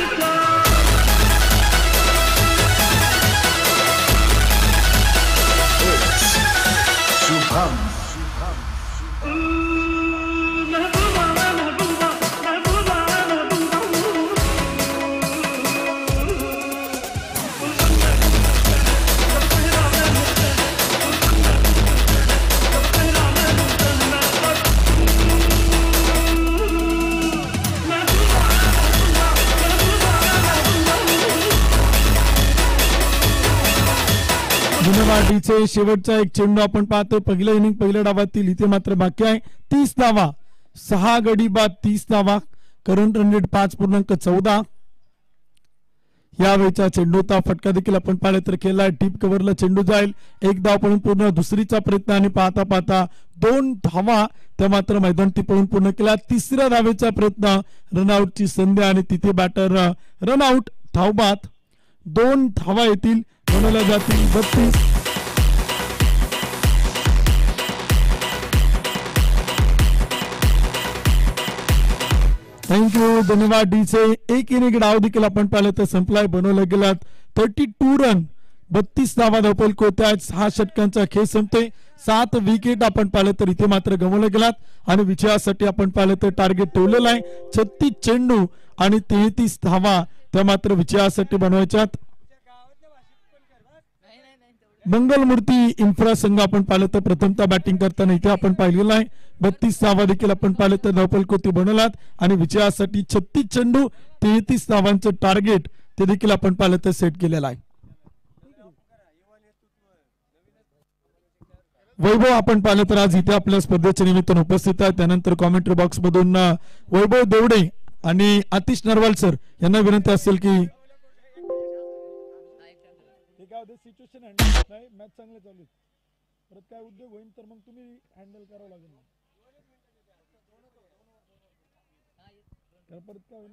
गुणवाढीचे शेवटचा एक चेंडू आपण पाहतोय. पहिल्या इनिंग पहिल्या डावातील इथे मात्र बाकी आहे. 30 धावा. 6 गडी बाद 30 धावा. Current run rate 5.14. यावेळीचा चेंडूचा फटका देखील आपण पाहिलं तर केला. डीप कव्हरला चेंडू जाईल. एक धाव पळून पूर्ण. दुसरीचा प्रयत्न आणि पाहता पाहता 2 धावा त्या मात्र मैदान ती पळून पूर्ण केला. तिसऱ्या धावेचा प्रयत्न. रनआउटची संधी आणि तिथे बॅटर रनआउट. धावबाद. 2 धावा येतील. बनवल्या जातील 32. थँक्यू धन्यवाद डीचे. एक इनिंग डाव देखील आपण पाहिलं तर संपलाय. बनवल्या गेल्यात 32 रन 32 धावा धावपल कोट आहेत. 6 षटकांचा खेळ संपते. 7 विकेट आपण पाहिलं तर इथे मात्र गमावल्या गेलात आणि विजयासाठी आपण पाहिलं तर टार्गेट ठेवलेलं आहे. 36 चेंडू आणि 33 धावा त्या मात्र विजयासाठी बनवायच्यात. मंगलमूर्ती इन्फ्रा संघ आपण पाहिलं तर प्रथमतः बॅटिंग करताना इथे आपण पाहिलेलं आहे. 32 धावा देखील आपण पाहिलं तर धावपल कोटी बनवलात आणि विजयासाठी 36 चेंडू 33 धावांचं टार्गेट ते देखील आपण पाहिलं तर सेट केलेलं आहे. वैभव आपण पाहिलं तर आज इथे आपल्या स्पर्धेच्या निमित्तानं उपस्थित आहे. त्यानंतर कॉमेंट्री बॉक्स मधून वैभव देवडे आणि आतिश नरवाल सर यांना विनंती असेल की सिच्युएशन हँडल नाही. मॅच चांगले चालू आहे. परत काय उद्योग होईल तर मग तुम्ही हँडल करावं लागेल. परत काय होईल.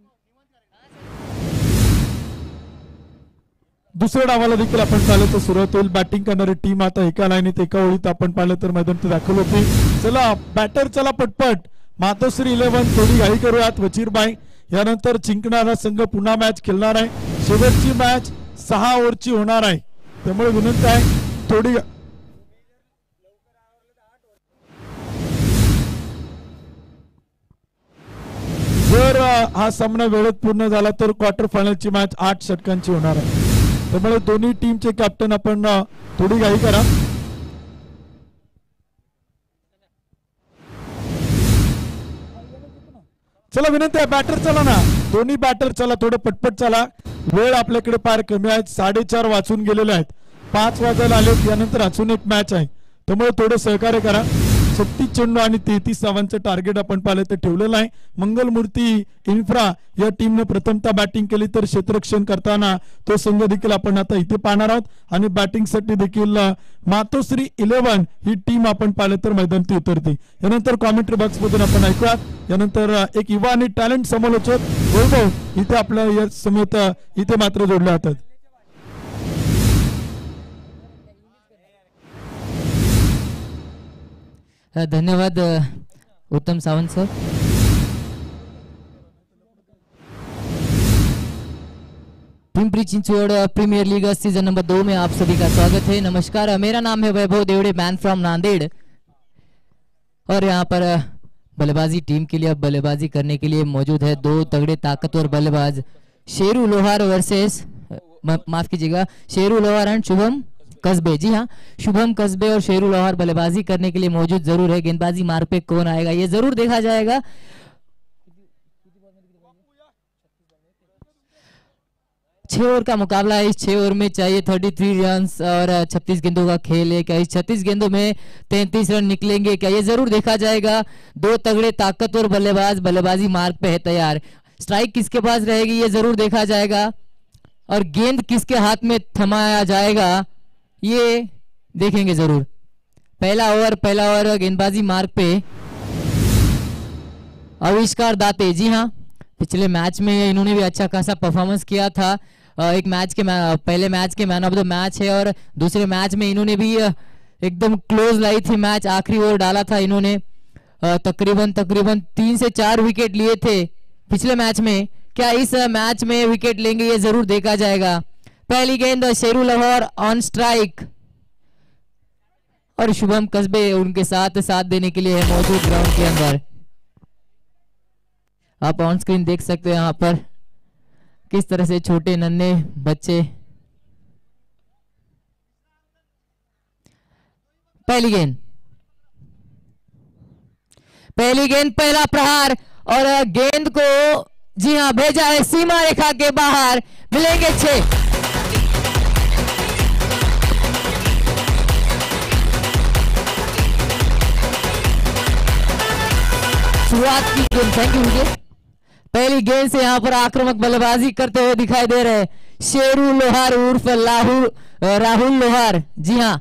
दुसऱ्या डावाला देखील आपण पाहिलं तर सुरुवात होईल. बॅटिंग करणारी टीम आता एका लाईनीत एका ओळीत आपण पाहिलं तर मैदान दाखल होते. चला बॅटर चला पटपट. मातोश्री 11 थोडी घाई करूयात. वजीरबाई यानंतर जिंकणारा संघ पुन्हा मॅच खेळणार आहे. शेवटची मॅच 6 ओव्हरची होणार आहे. त्यामुळे विनंती आहे थोडी जर हा सामना वेळेत पूर्ण झाला तर क्वार्टर फायनलची मॅच 8 षटकांची होणार आहे. त्यामुळे दोन्ही टीमचे कॅप्टन आपण थोडी घाई करा. चला विनंती आहे बॅटर चला ना. दोन्ही बॅटर चला थोडं पटपट चला. वेळ आपल्याकडे फार कमी आहे. 4:30 वाजून गेलेले आहेत. 5 वाजायला आले. यानंतर अजून एक मॅच आहे. त्यामुळे थोडं सहकार्य करा. 36 चेंडू आणि 33 धावांचं टार्गेट आपण पाहिलं तर ठेवलेलं आहे. मंगलमूर्ती इन्फ्रा या टीमने प्रथमतः बॅटिंग केली तर क्षेत्ररक्षण करताना तो संघ देखील आपण आता इथे पाहणार आहोत. आणि बॅटिंग साठी देखील मातोश्री 11 ही टीम आपण पाहिलं तर मैदानात उतरते. यानंतर कॉमेंट्री बॉक्स मधून आपण ऐकूया. यानंतर एक युवा आणि टॅलेंट समालोचक वैभव इथे आपल्या या समेत इथे मात्र जोडले जातात. धन्यवाद Uttam Sawant sir. Pimpri Chinchwad premier league season number 2 में आप सभी का स्वागत है. नमस्कार, मेरा नाम है वैभव देवड़े, मैन फ्रॉम नांदेड़. और यहाँ पर बल्लेबाजी टीम के लिए अब बल्लेबाजी करने के लिए मौजूद है 2 तगड़े ताकतवर बल्लेबाज, शेरू लोहार वर्सेस माफ कीजिएगा शेरू लोहार एंड शुभम कस्बे. जी हाँ, शुभम कस्बे और शेरू लोहार बल्लेबाजी करने के लिए मौजूद जरूर है. गेंदबाजी मार्ग पे कौन आएगा ये जरूर देखा जाएगा. 6 ओवर का मुकाबला है. इस 6 ओवर में चाहिए 33 रन और 36 गेंदों का खेल है. क्या इस 36 गेंदों में 33 रन निकलेंगे क्या, ये जरूर देखा जाएगा. 2 तगड़े ताकतवर बल्लेबाज बल्लेबाजी मार्ग पे है तैयार. स्ट्राइक किसके पास रहेगी ये जरूर देखा जाएगा. और गेंद किसके हाथ में थमाया जाएगा ये देखेंगे जरूर. पहला ओवर गेंदबाजी मार्ग पे आविष्कार दाते. जी हाँ, पिछले मैच में इन्होंने भी अच्छा खासा परफॉर्मेंस किया था. एक मैच के पहले मैच के मैन ऑफ द मैच है और दूसरे मैच में इन्होंने भी एकदम क्लोज लाई थी मैच. आखिरी ओवर डाला था इन्होंने. तकरीबन 3 से 4 विकेट लिए थे पिछले मैच में. क्या इस मैच में विकेट लेंगे ये जरूर देखा जाएगा. पहली गेंद शेरू लाहौर ऑन स्ट्राइक और शुभम कस्बे उनके साथ देने के लिए है मौजूद ग्राउंड के अंदर. आप ऑन स्क्रीन देख सकते हो यहाँ पर किस तरह से छोटे नन्हे बच्चे. पहली गेंद पहला प्रहार और गेंद को जी हाँ भेजा है सीमा रेखा के बाहर. मिलेंगे 6. शुरुआत की गेंद, थैंक यू मुझे. पहली गेंद से यहाँ पर आक्रामक बल्लेबाजी करते हुए दिखाई दे रहे हैं शेरू लोहार उर्फ राहुल लोहार. जी हाँ,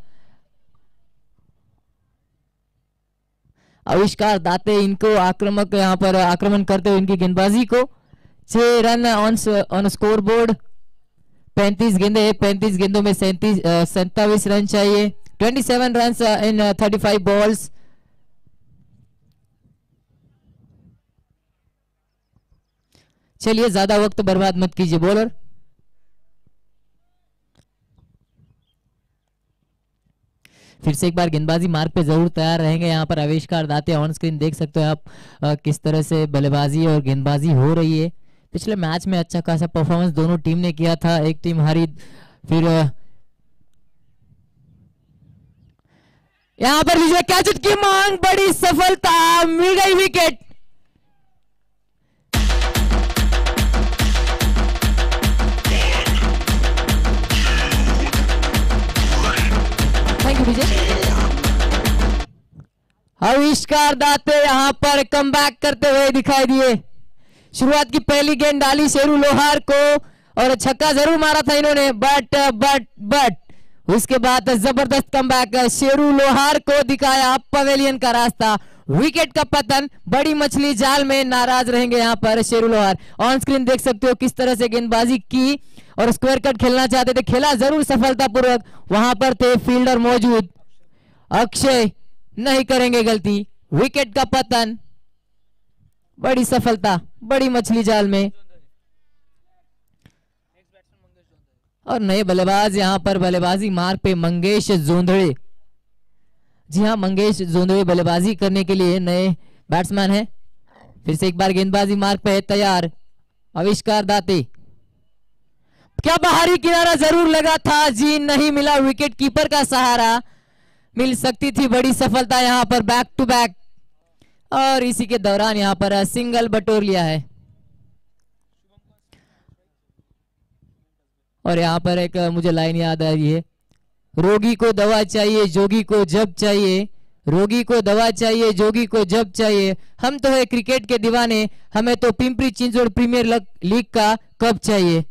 आविष्कार दाते इनको आक्रामक यहाँ पर आक्रमण करते हुए इनकी गेंदबाजी को 6 रन ऑन स्कोर बोर्ड. 35 गेंदे 35 गेंदों में 27 रन चाहिए. 27 रन इन 35 बॉल्स. चलिए ज्यादा वक्त बर्बाद मत कीजिए बॉलर. फिर से एक बार गेंदबाजी मार्ग पे जरूर तैयार रहेंगे. यहाँ पर आविष्कार दाते ऑन स्क्रीन देख सकते हो आप किस तरह से बल्लेबाजी और गेंदबाजी हो रही है. पिछले मैच में अच्छा खासा परफॉर्मेंस दोनों टीम ने किया था. एक टीम हारी. फिर यहाँ पर लीजिए कैच की मांग, बड़ी सफलता, मिल गई विकेट. आविष्कार दाते यहाँ पर कमबैक करते हुए दिखाई दिए. शुरुआत की पहली गेंद डाली शेरू लोहार को और छक्का जरूर मारा था इन्होंने. बट उसके बाद जबरदस्त कमबैक. शेरू लोहार को दिखाया पवेलियन का रास्ता. विकेट का पतन. बड़ी मछली जाल में नाराज रहेंगे यहाँ पर शेरू लोहार. ऑन स्क्रीन देख सकते हो किस तरह से गेंदबाजी की और स्क्वायर कट खेलना चाहते थे. खेला जरूर सफलतापूर्वक. वहां पर थे फील्डर मौजूद. अक्षय नहीं करेंगे गलती. विकेट का पतन. बड़ी सफलता, बड़ी मछली जाल में. और नए बल्लेबाज यहाँ पर बल्लेबाजी मार्ग पे मंगेश जोंधड़े. जी हाँ, मंगेश जोंधड़े बल्लेबाजी करने के लिए नए बैट्समैन है. फिर से एक बार गेंदबाजी मार्ग पे है तैयार आविष्कार दाते. क्या बाहरी किनारा जरूर लगा था जी, नहीं मिला. विकेट कीपर का सहारा मिल सकती थी. बड़ी सफलता यहाँ पर बैक टू बैक. और इसी के दौरान यहाँ पर सिंगल बटोर लिया है. और यहाँ पर एक मुझे लाइन याद आ रही है, रोगी को दवा चाहिए, जोगी को जब चाहिए, रोगी को दवा चाहिए, जोगी को जब चाहिए। हम तो है क्रिकेट के दीवाने, हमें तो पिंपरी चिंचवड प्रीमियर लीग का कप चाहिए।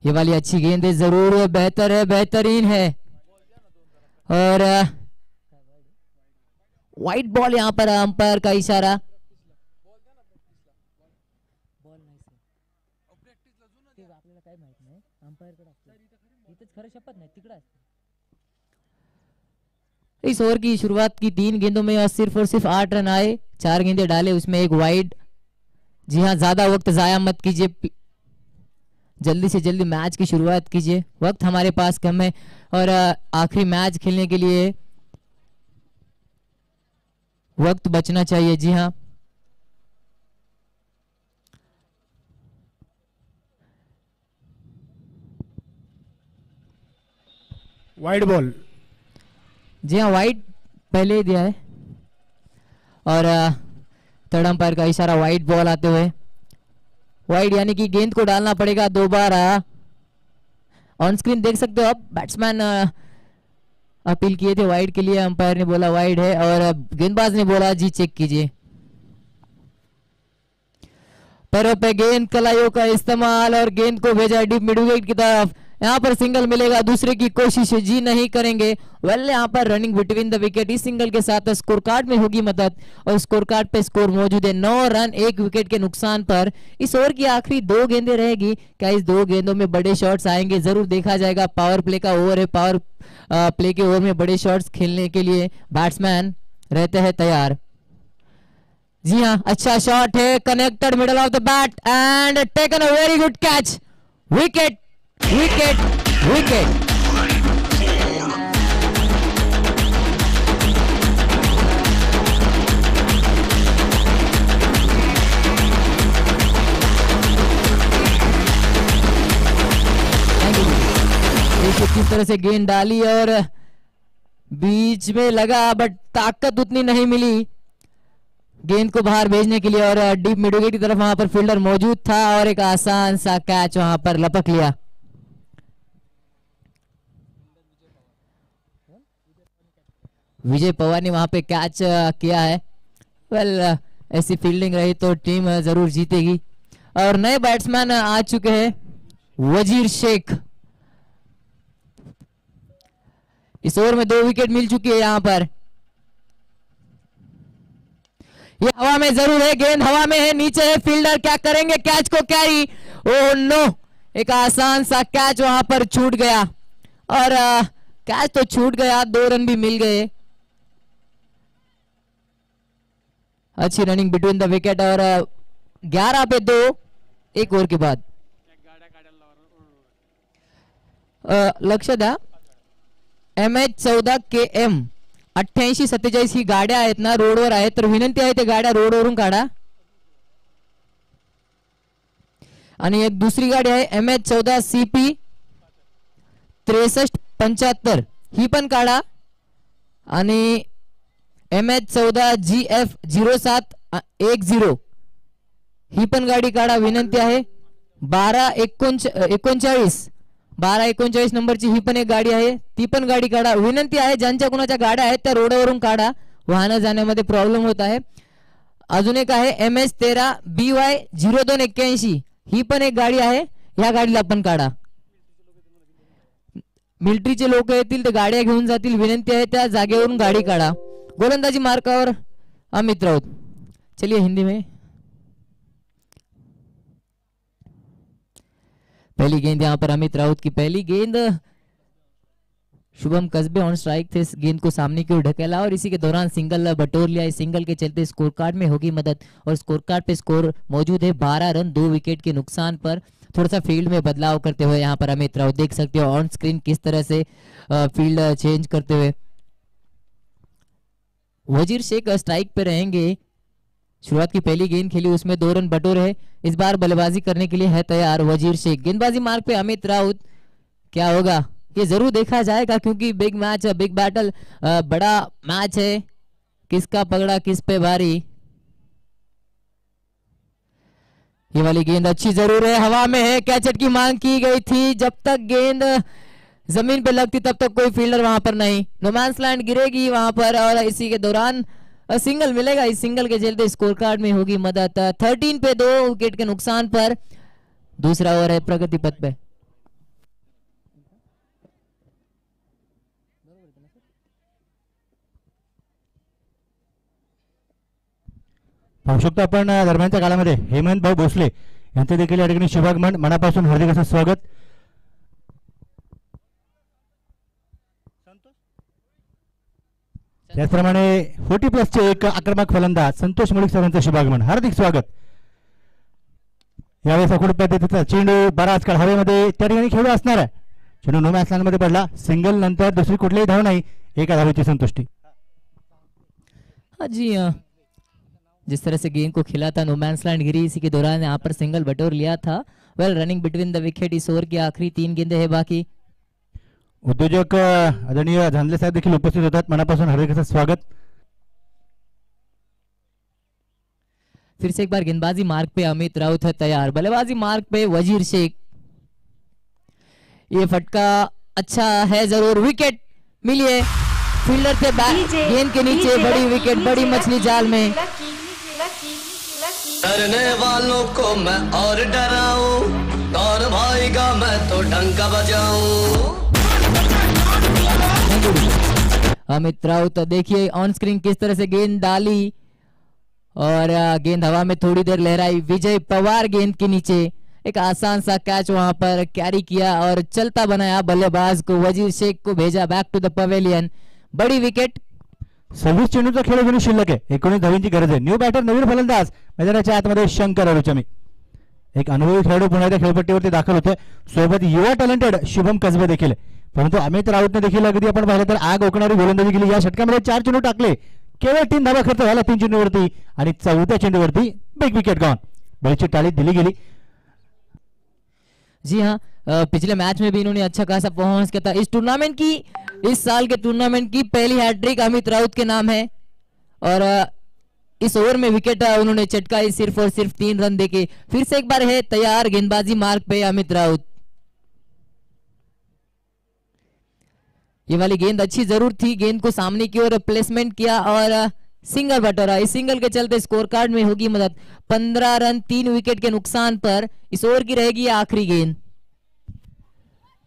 ये वाली अच्छी गेंद है, जरूर बेहतर है, बेहतरीन है। और व्हाइट बॉल यहाँ पर अंपायर का इशारा। इस ओवर की शुरुआत की 3 गेंदों में और सिर्फ 8 रन आए, 4 गेंदे डाले, उसमें एक वाइड। जी हाँ, ज्यादा वक्त जाया मत कीजिए, जल्दी से जल्दी मैच की शुरुआत कीजिए, वक्त हमारे पास कम है और आखिरी मैच खेलने के लिए वक्त बचना चाहिए। जी हाँ, वाइड बॉल। जी हाँ, वाइड पहले ही दिया है और थर्ड अंपायर का इशारा वाइड बॉल आते हुए। वाइड यानी कि गेंद को डालना पड़ेगा दोबारा। ऑन स्क्रीन देख सकते हो आप, बैट्समैन अपील किए थे वाइड के लिए, अंपायर ने बोला वाइड है और गेंदबाज ने बोला जी चेक कीजिए। पैरों पे गेंद, कलाइयों का इस्तेमाल और गेंद को भेजा डीप मिड विकेट की तरफ। यहाँ पर सिंगल मिलेगा, दूसरे की कोशिश जी नहीं करेंगे। वेल यहाँ पर रनिंग बिटवीन द विकेट, इस सिंगल के साथ स्कोर कार्ड में होगी मदद और स्कोर कार्ड पे स्कोर मौजूद है 9 रन 1 विकेट के नुकसान पर। इस ओवर की आखिरी 2 गेंदें रहेगी, क्या इस 2 गेंदों में बड़े शॉट्स आएंगे, जरूर देखा जाएगा। पावर प्ले का ओवर है, पावर प्ले के ओवर में बड़े शॉट्स खेलने के लिए बैट्समैन रहते हैं तैयार। जी हाँ, अच्छा शॉट है, connected middle of the bat and taken a very good catch. Wicket wicket wicket. देखिए किस तरह से गेंद डाली और बीच में लगा, बट ताकत उतनी नहीं मिली गेंद को बाहर भेजने के लिए और डीप मिड विकेट की तरफ वहां पर फील्डर मौजूद था और एक आसान सा कैच वहां पर लपक लिया। विजय पवार ने वहां पे कैच किया है। वेल ऐसी फील्डिंग रही तो टीम जरूर जीतेगी। और नए बैट्समैन आ चुके हैं, वजीर शेख। इस ओवर में 2 विकेट मिल चुकी है यहाँ पर। ये हवा में जरूर है, गेंद हवा में है, नीचे है, फील्डर क्या करेंगे, कैच को कैरी। ओह नो, एक आसान सा कैच वहां पर छूट गया और कैच तो छूट गया, 2 रन भी मिल गए। अच्छी रनिंग बिटवीन द विकेट और 11 पे 2 एक ओवर के बाद। लक्ष द्या, MH14 KM 88-47 ही गाड्या आहेत ना रोडवर आहेत, तर विनंती आहे ते गाड्या रोडवरून काढा। आणि एक दुसरी गाडी आहे MH14 CP 6375 ही पण काढा आणि MH14 GF 0710 ही पण गाडी काढा, विनंती आहे। 1239 नंबरची ही पण एक गाडी आहे, ती पण गाडी काढा, विनंती आहे। ज्यांच्या कुणाच्या गाड्या आहेत त्या रोडवरून काढा, वाहन जाण्यामध्ये प्रॉब्लेम होत आहे। अजून एक आहे MH13 BY 0281 ही पण एक गाडी आहे, या गाडीला पण काढा। मिलिटरीचे लोक येतील ते गाड्या घेऊन जातील, विनंती आहे त्या जागेवरून गाडी काढा। गोलंदाजी मार्कावर अमित राउत। चलिए हिंदी में। पहली गेंद यहाँ पर अमित राउत की पहली गेंद, शुभम कस्बे ऑन स्ट्राइक थे, गेंद को सामने की ओर ढकेला और इसी के दौरान सिंगल बटोर लिया। इस सिंगल के चलते स्कोर कार्ड में होगी मदद और स्कोर कार्ड पे स्कोर मौजूद है 12 रन 2 विकेट के नुकसान पर। थोड़ा सा फील्ड में बदलाव करते हुए यहाँ पर अमित राउत, देख सकते हो ऑन स्क्रीन किस तरह से फील्ड चेंज करते हुए। वजीर शेख स्ट्राइक पे रहेंगे। शुरुआत की पहली गेंद खेली, उसमें 2 रन बटोर है। इस बार बल्लेबाजी करने के लिए है तैयार वजीर शेख। गेंदबाजी मार्ग पे अमित राउत, क्या होगा ये जरूर देखा जाएगा क्योंकि बिग मैच है, बिग बैटल, बड़ा मैच है। किसका पगड़ा किस पे भारी, ये वाली गेंद अच्छी जरूर है, हवा में है, कैचेट की मांग की गई थी, जब तक गेंद जमीन पे लगती तब तक कोई फील्डर वहां पर नहीं, नोमैंस लैंड गिरेगी वहां पर और इसी के दौरान सिंगल मिलेगा। इस सिंगल के चलते स्कोर कार्ड में होगी मदद। 13 पे 2 विकेट के नुकसान पर दूसरा ओवर है प्रगति पथ पे। पाहू शकतो आपण दरम्यानच्या काळामध्ये हेमंत भाऊ भोसले यांचे देखील या ठिकाणी शुभागमन, मनापासून हार्दिक असं स्वागत। त्याचप्रमाणे 40+ चे एक आक्रमक फलंदाज संतोष मुळीक सरांचं शुभागमन, हार्दिक स्वागत। यावेळेस अकोट पद्धतीचा चेंडू बराच काळ हवेमध्ये त्या ठिकाणी खेळू असणार आहे, चेंडू नो मॅच मध्ये पडला, सिंगल नंतर दुसरी कुठलीही धाव नाही, एका धावेची संतुष्टी। हाँ जी हाँ, जिस तरह से गेंद को खिला था नोमैंस लैंड गिरी, इसी के दौरान यहाँ पर सिंगल बटोर लिया था। Well running between the wicket, इस ओवर की आखिरी 3 गेंदें हैं बाकी। उद्योजक आदरणीय झांदले साहेब देखील उपस्थित होतात, मनापासून हार्दिक असं स्वागत। फिर से एक बार गेंदबाजी मार्ग पे अमित राउत है तैयार, बल्लेबाजी मार्ग पे वजीर शेख। ये फटका अच्छा है जरूर, विकेट मिली है, फील्डर थे गेंद के नीचे, बड़ी विकेट, बड़ी मछली जाल में। डरने वालों को मैं और डराऊं, कौन भाईगा मैं तो डंका बजाऊं। अमित राउत देखिए ऑन स्क्रीन किस तरह से गेंद डाली और गेंद हवा में थोड़ी देर लहराई, विजय पवार गेंद के नीचे, एक आसान सा कैच वहां पर कैरी किया और चलता बनाया बल्लेबाज को, वजीर शेख को भेजा बैक टू द पवेलियन, बड़ी विकेट। 26 चेंडूचा खेळ अजून शिल्लक आहे, 19 धावांची गरज आहे। न्यू बॅटर नवीन फलंदाज मैदानाच्या आतमध्ये शंकर अरुचमी, एक अनुभवी खेळाडू पुन्हा एकदा खेळपट्टीवरती दाखल होतोय, सोबत युवा टॅलेंटेड शुभम कसबे देखील, परंतु अमित राऊतने देखील अगदी आपण पाहिलं तर आग ओकणारी गोलंदाजी केली। या षटकामध्ये 4 चेंडू टाकले, केवळ 3 धावा खर्च झाला 3 चेंडूवरती आणि 4थ्या चेंडूवरती बिग विकेट गॉन, बळीची टाळी दिली गेली। जी हाँ, पिछले मैच में भी इन्होंने अच्छा खासा परफॉर्मेंस किया था। इस टूर्नामेंट की, इस साल के टूर्नामेंट की पहली हैट्रिक अमित राउत के नाम है और इस ओवर में विकेट उन्होंने चटकाई सिर्फ और सिर्फ 3 रन देके। फिर से एक बार है तैयार गेंदबाजी मार्ग पे अमित राउत। ये वाली गेंद अच्छी जरूर थी, गेंद को सामने की ओर प्लेसमेंट किया और सिंगल बटोरा, इस सिंगल के चलते स्कोर कार्ड में होगी मदद। 15 रन 3 विकेट के नुकसान पर इस ओवर की रहेगी आखिरी गेंद।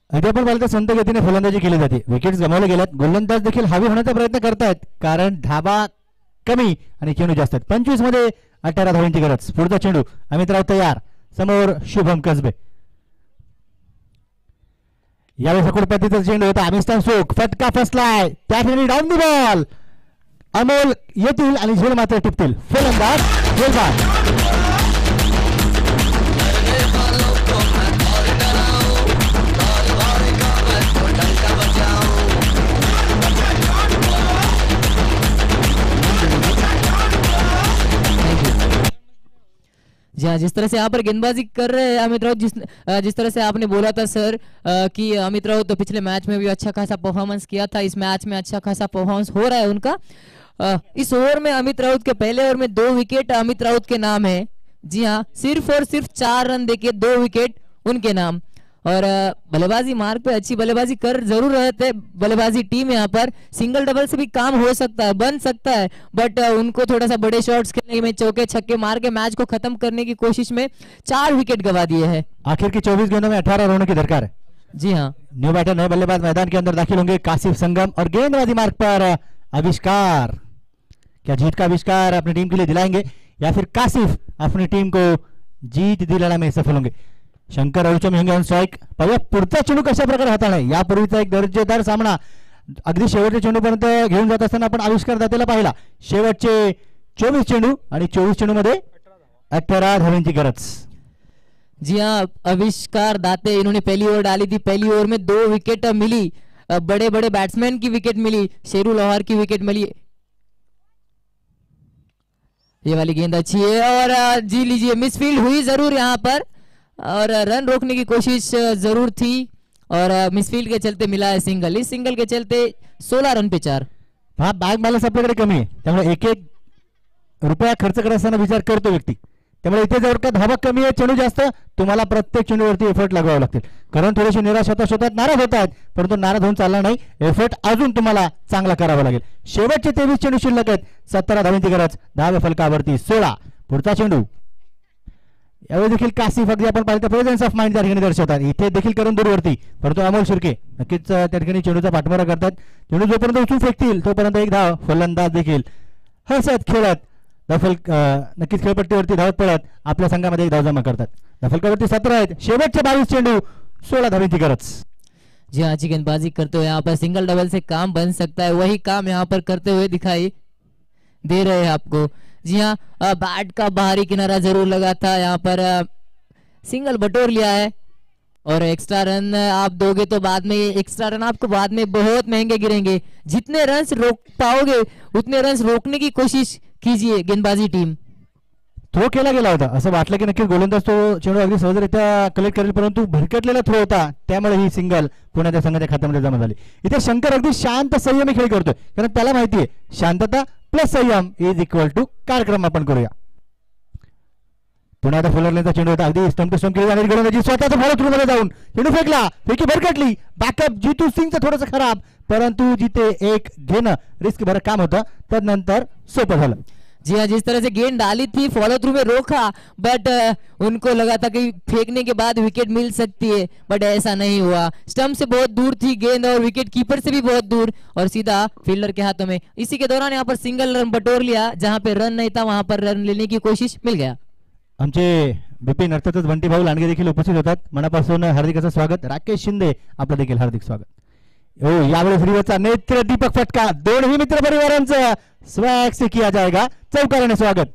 आपण पाहिलं तर संत गतीने फलंदाजी केली जाते, विकेट्स गमावले गेल्यात, गोलंदाज देखील हवी होण्याचा प्रयत्न करतायत कारण धाबा कमी आणि चेंडू जास्त आहेत। 25 मध्ये 18 धावांची गरज। पुढचा चेंडू अमितराव तयार, समोर शुभम कसबे। यावेळी सकोड पद्धतीचा चेंडू होता, अमिस्तान सुख, फटका फसलाय, त्या ठिकाणी डाऊन दी बॉल, अमोल येतील आणि झेल मात्र टिपतील, फलंदाज झेलबाद। जी हाँ, जिस तरह से यहाँ पर गेंदबाजी कर रहे हैं अमित राउत, जिस तरह से आपने बोला था सर कि अमित राउत तो पिछले मैच में भी अच्छा खासा परफॉर्मेंस किया था, इस मैच में अच्छा खासा परफॉर्मेंस हो रहा है उनका। इस ओवर में अमित राउत के पहले ओवर में 2 विकेट अमित राउत के नाम है। जी हाँ, सिर्फ और सिर्फ 4 रन देके 2 विकेट उनके नाम। और बल्लेबाजी मार्ग पे अच्छी बल्लेबाजी कर जरूर रहे थे बल्लेबाजी टीम, यहाँ पर सिंगल डबल से भी काम हो सकता है, बन सकता है, बट उनको थोड़ा सा बड़े शॉट्स खेलने में, चौके छक्के मार के मैच को खत्म करने की कोशिश में 4 विकेट गवा दिए हैं। आखिर की 24 गेंदों में 18 रनों की दरकार है। जी हाँ, न्यू बैटर नए बल्लेबाज मैदान के अंदर दाखिल होंगे, कासिफ संगम, और गेंदबाजी मार्ग पर आविष्कार। क्या जीत का आविष्कार अपनी टीम के लिए दिलाएंगे या फिर कासिफ अपनी टीम को जीत दिलाने में सफल होंगे? शंकर अरुचम होंगे ऑन स्ट्राइक। पाहूया पुढचा चेंडू कशा प्रकारे हाताळलाय, यापूर्वीचा एक दर्जेदार सामना अगदी शेवटच्या चेंडूपर्यंत घेऊन जात असताना आपण आविष्कार दातेला पाहिला। शेवटचे 24 चेंडू आणि 24 चेंडूमध्ये 18 धावांची गरज। जी हाँ, आविष्कार दाते इन्होंने पहली ओवर डाली थी, पहली ओवर में 2 विकेट मिली, बड़े बड़े बैट्समैन की विकेट मिली, शेरू लोहार की विकेट मिली। ये वाली गेंद अच्छी है और जी लीजिए, मिसफील्ड हुई जरूर यहाँ पर और रन रोकने की कोशिश जरूर थी और मिसफील्ड के चलते मिला है सिंगल। इस सिंगल के चलते 16 रन पे 4। हा बॅग बॅलन्स आपल्याकडे कमी आहे, त्यामुळे एक एक रुपया खर्च करत असताना विचार करतो व्यक्ती, त्यामुळे इथे जर का धावा कमी आहे, चेंडू जास्त, तुम्हाला प्रत्येक चेंडूवरती एफर्ट लागवावे लागतील. कारण थोडीशी निराश होतात, नाराज होत आहेत, परंतु नाराज होऊन चालणार नाही. एफर्ट अजून तुम्हाला चांगला करावा लागेल. शेवटचे 23 चेंडू शिल्लक आहेत. 17 धावांची गरज, धावे फलकावरती 16. पुढचा चेंडू यावेळी देखील कासिफ अगदी आपण पाहिलं प्रेझेन्स ऑफ माइंड त्या ठिकाणी दर्शवतात. इथे देखील करून दूरवरती, परंतु अमोल शिर्के नक्कीच त्या ठिकाणी चेंडूचा पाठमारा करतात. चेंडू जोपर्यंत उचलून फेकतील तोपर्यंत एक धाव. फलंदाज देखील हसत खेळत दफल नक्कीच खेळपट्टीवरती धावत पडत आपल्या संघामध्ये एक धाव जमा करतात. दफलकावरती 17 आहेत. शेवटचे 22 चेंडू, 16 धावांची गरज. जी हाँ, अच्छी गेंदबाजी करते हुए यहाँ पर सिंगल डबल से काम बन सकता है, वही काम यहाँ पर करते हुए दिखाई दे रहे हैं आपको. जी हाँ, बैट का बाहरी किनारा जरूर लगा था, यहाँ पर सिंगल बटोर लिया है और एक्स्ट्रा रन आप दोगे तो बाद में एक्स्ट्रा रन आपको बाद में बहुत महंगे गिरेंगे. जितने रन रोक पाओगे उतने रन रोकने की कोशिश कीजिए गेंदबाजी टीम. थ्रो केला गेला होता, असं वाटलं की नक्कीच गोलंदाज तो चेंडू अगदी सहजरित्या कलेक्ट करेल, परंतु भरकटलेला थ्रो होता, त्यामुळे ही सिंगल पुण्याच्या संघाच्या खात्यामध्ये जमा झाली. इथे शंकर अगदी शांत संयमी खेळ करतोय, कारण त्याला माहिती आहे शांतता प्लस संयम इज इक्वल टू कार्यक्रम. आपण करूया. पुन्हा आता फुलरलेचा चेंडू होता, अगदी स्टंप टू स्टंप केली जाणारी गोलंदाजी, स्वतःचा फॉलो थ्रू मध्ये जाऊन चेंडू फेकला, फेकी भरकटली. बॅकअप जितू सिंगचं थोडंसं खराब, परंतु जिथे एक घेणं रिस्क भरं काम होतं, त्यानंतर सोपं झालं. जी हाँ, जिस तरह से गेंद डाली थी फॉलो थ्रू में रोका, बट उनको लगा था कि फेंकने के बाद विकेट मिल सकती है, बट ऐसा नहीं हुआ. स्टंप से बहुत दूर थी गेंद और विकेट कीपर से भी बहुत दूर और सीधा फील्डर के हाथों में. इसी के दौरान यहाँ पर सिंगल रन बटोर लिया, जहां पे रन नहीं था वहां पर रन लेने की कोशिश मिल गया. आमचे बिपिन अर्थातच बंटी भाऊ लांडगे देखील उपस्थित होतात. मनापासून हार्दिक असं स्वागत. राकेश शिंदे आपलं देखील हार्दिक स्वागत. हो, यावेळेस रिवर्सचा नेत्र दीपक फटका, दोन्ही मित्र परिवारांचं स्वॅग से किया जाएगा. चौकाराने स्वागत.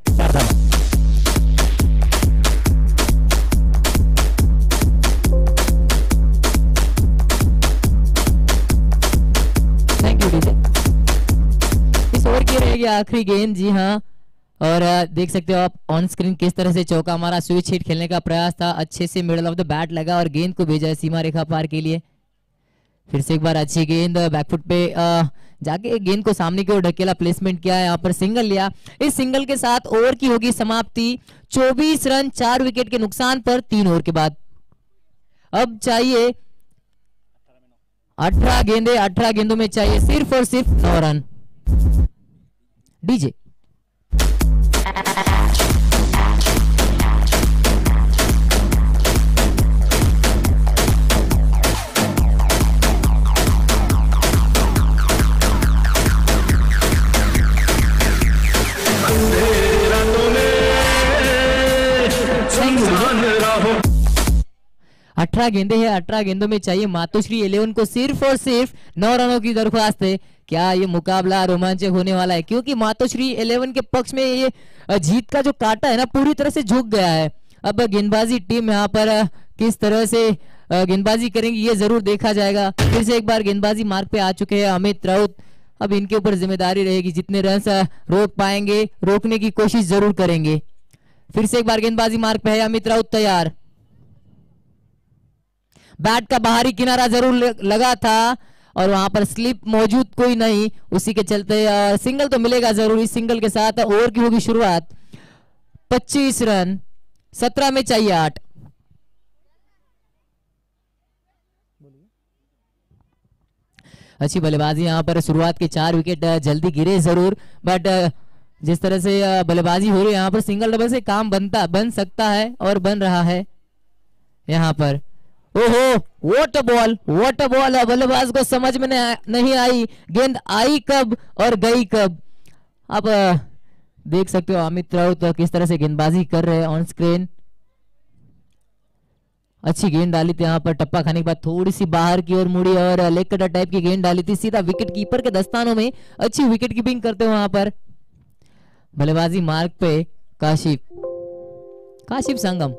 Thank you DJ. इस ओवर की रहेगी आखिरी गेंद. जी हाँ, और देख सकते हो आप ऑन स्क्रीन किस तरह से चौका हमारा स्विच हिट खेलने का प्रयास था, अच्छे से मिडल ऑफ द बैट लगा और गेंद को भेजा है सीमा रेखा पार के लिए. फिर से एक बार अच्छी गेंद बैकफुट पे जाके गेंद को सामने की ओर ढकेला, प्लेसमेंट किया, यहाँ पर सिंगल लिया. इस सिंगल के साथ ओवर की होगी समाप्ति. 24 रन 4 विकेट के नुकसान पर 3 ओवर के बाद. अब चाहिए 18 गेंदे, 18 गेंदों में चाहिए सिर्फ और सिर्फ 9 रन. डीजे अठारह गेंदे हैं, 18 गेंदों में चाहिए मातोश्री 11 को सिर्फ और सिर्फ 9 रनों की दरख्वास्त है. क्या ये मुकाबला रोमांचक होने वाला है, क्योंकि मातोश्री 11 के पक्ष में ये जीत का जो कांटा है ना पूरी तरह से झुक गया है. अब गेंदबाजी टीम यहाँ पर किस तरह से गेंदबाजी करेंगी ये जरूर देखा जाएगा. फिर से एक बार गेंदबाजी मार्ग पे आ चुके हैं अमित राउत. अब इनके ऊपर जिम्मेदारी रहेगी, जितने रन रोक पाएंगे रोकने की कोशिश जरूर करेंगे. फिर से एक बार गेंदबाजी मार्ग पे है अमित राउत तैयार. बैट का बाहरी किनारा जरूर लगा था और वहां पर स्लिप मौजूद कोई नहीं, उसी के चलते सिंगल तो मिलेगा जरूर. इस सिंगल के साथ ओवर की होगी शुरुआत. 25 रन 17 में चाहिए 8. अच्छी बल्लेबाजी यहाँ पर. शुरुआत के 4 विकेट जल्दी गिरे जरूर, बट जिस तरह से बल्लेबाजी हो रही है यहाँ पर सिंगल डबल से काम बन सकता है और बन रहा है यहाँ पर. ओहो, what a ball, what a ball. बल्लेबाज को समझ में नहीं आई गेंद आई कब और गई कब. अब देख सकते हो अमित राउत किस तरह से गेंदबाजी कर रहे हैं ऑन स्क्रीन. अच्छी गेंद डाली थी यहाँ पर, टप्पा खाने के बाद थोड़ी सी बाहर की ओर मुड़ी और लेग कटर टाइप की गेंद डाली थी, सीधा विकेट कीपर के दस्तानों में. अच्छी विकेट कीपिंग करते हो वहां पर. बल्लेबाजी मार्ग पे काशिफ संगम.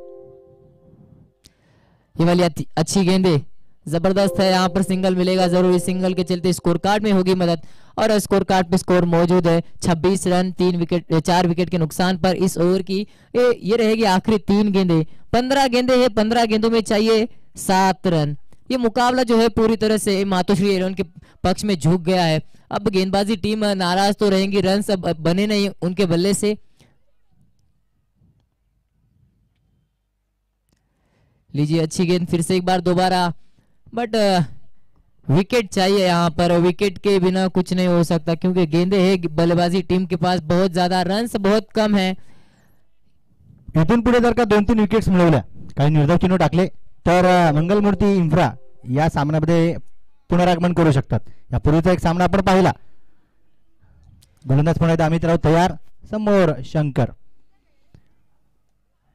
ये वाली अच्छी गेंदे जबरदस्त है, यहाँ पर सिंगल मिलेगा जरूर. इस सिंगल के चलते स्कोर कार्ड में होगी मदद और स्कोर कार्ड पे स्कोर मौजूद है. 26 रन 4 विकेट के नुकसान पर इस ओवर की ये रहेगी आखिरी 3 गेंदे. 15 गेंदे हैं, 15 गेंदों में चाहिए 7 रन. ये मुकाबला जो है पूरी तरह से मातोश्री 11 के पक्ष में झुक गया है. अब गेंदबाजी टीम नाराज तो रहेंगी, रन सब बने नहीं उनके बल्ले से. लीजिए अच्छी गेंद फिर से एक बार दोबारा, बट विकेट चाहिए यहाँ पर। विकेट के बिना कुछ नहीं हो सकता क्योंकि गेंदे है बल्लेबाजी टीम के पास बहुत ज्यादा, रन्स बहुत कम है। इथून पुढे जर का 2-3 विकेट्स मिळवल्या, काही निर्धाव चिन्ह टाकले तर मंगलमूर्ती इन्फ्रा या सामन्यामध्ये पुनरागमन करू शकतात। यापूर्वीचा एक सामना आपण पाहिला, गोलंदाज पुन्हा अमित राव तयार, समोर शंकर।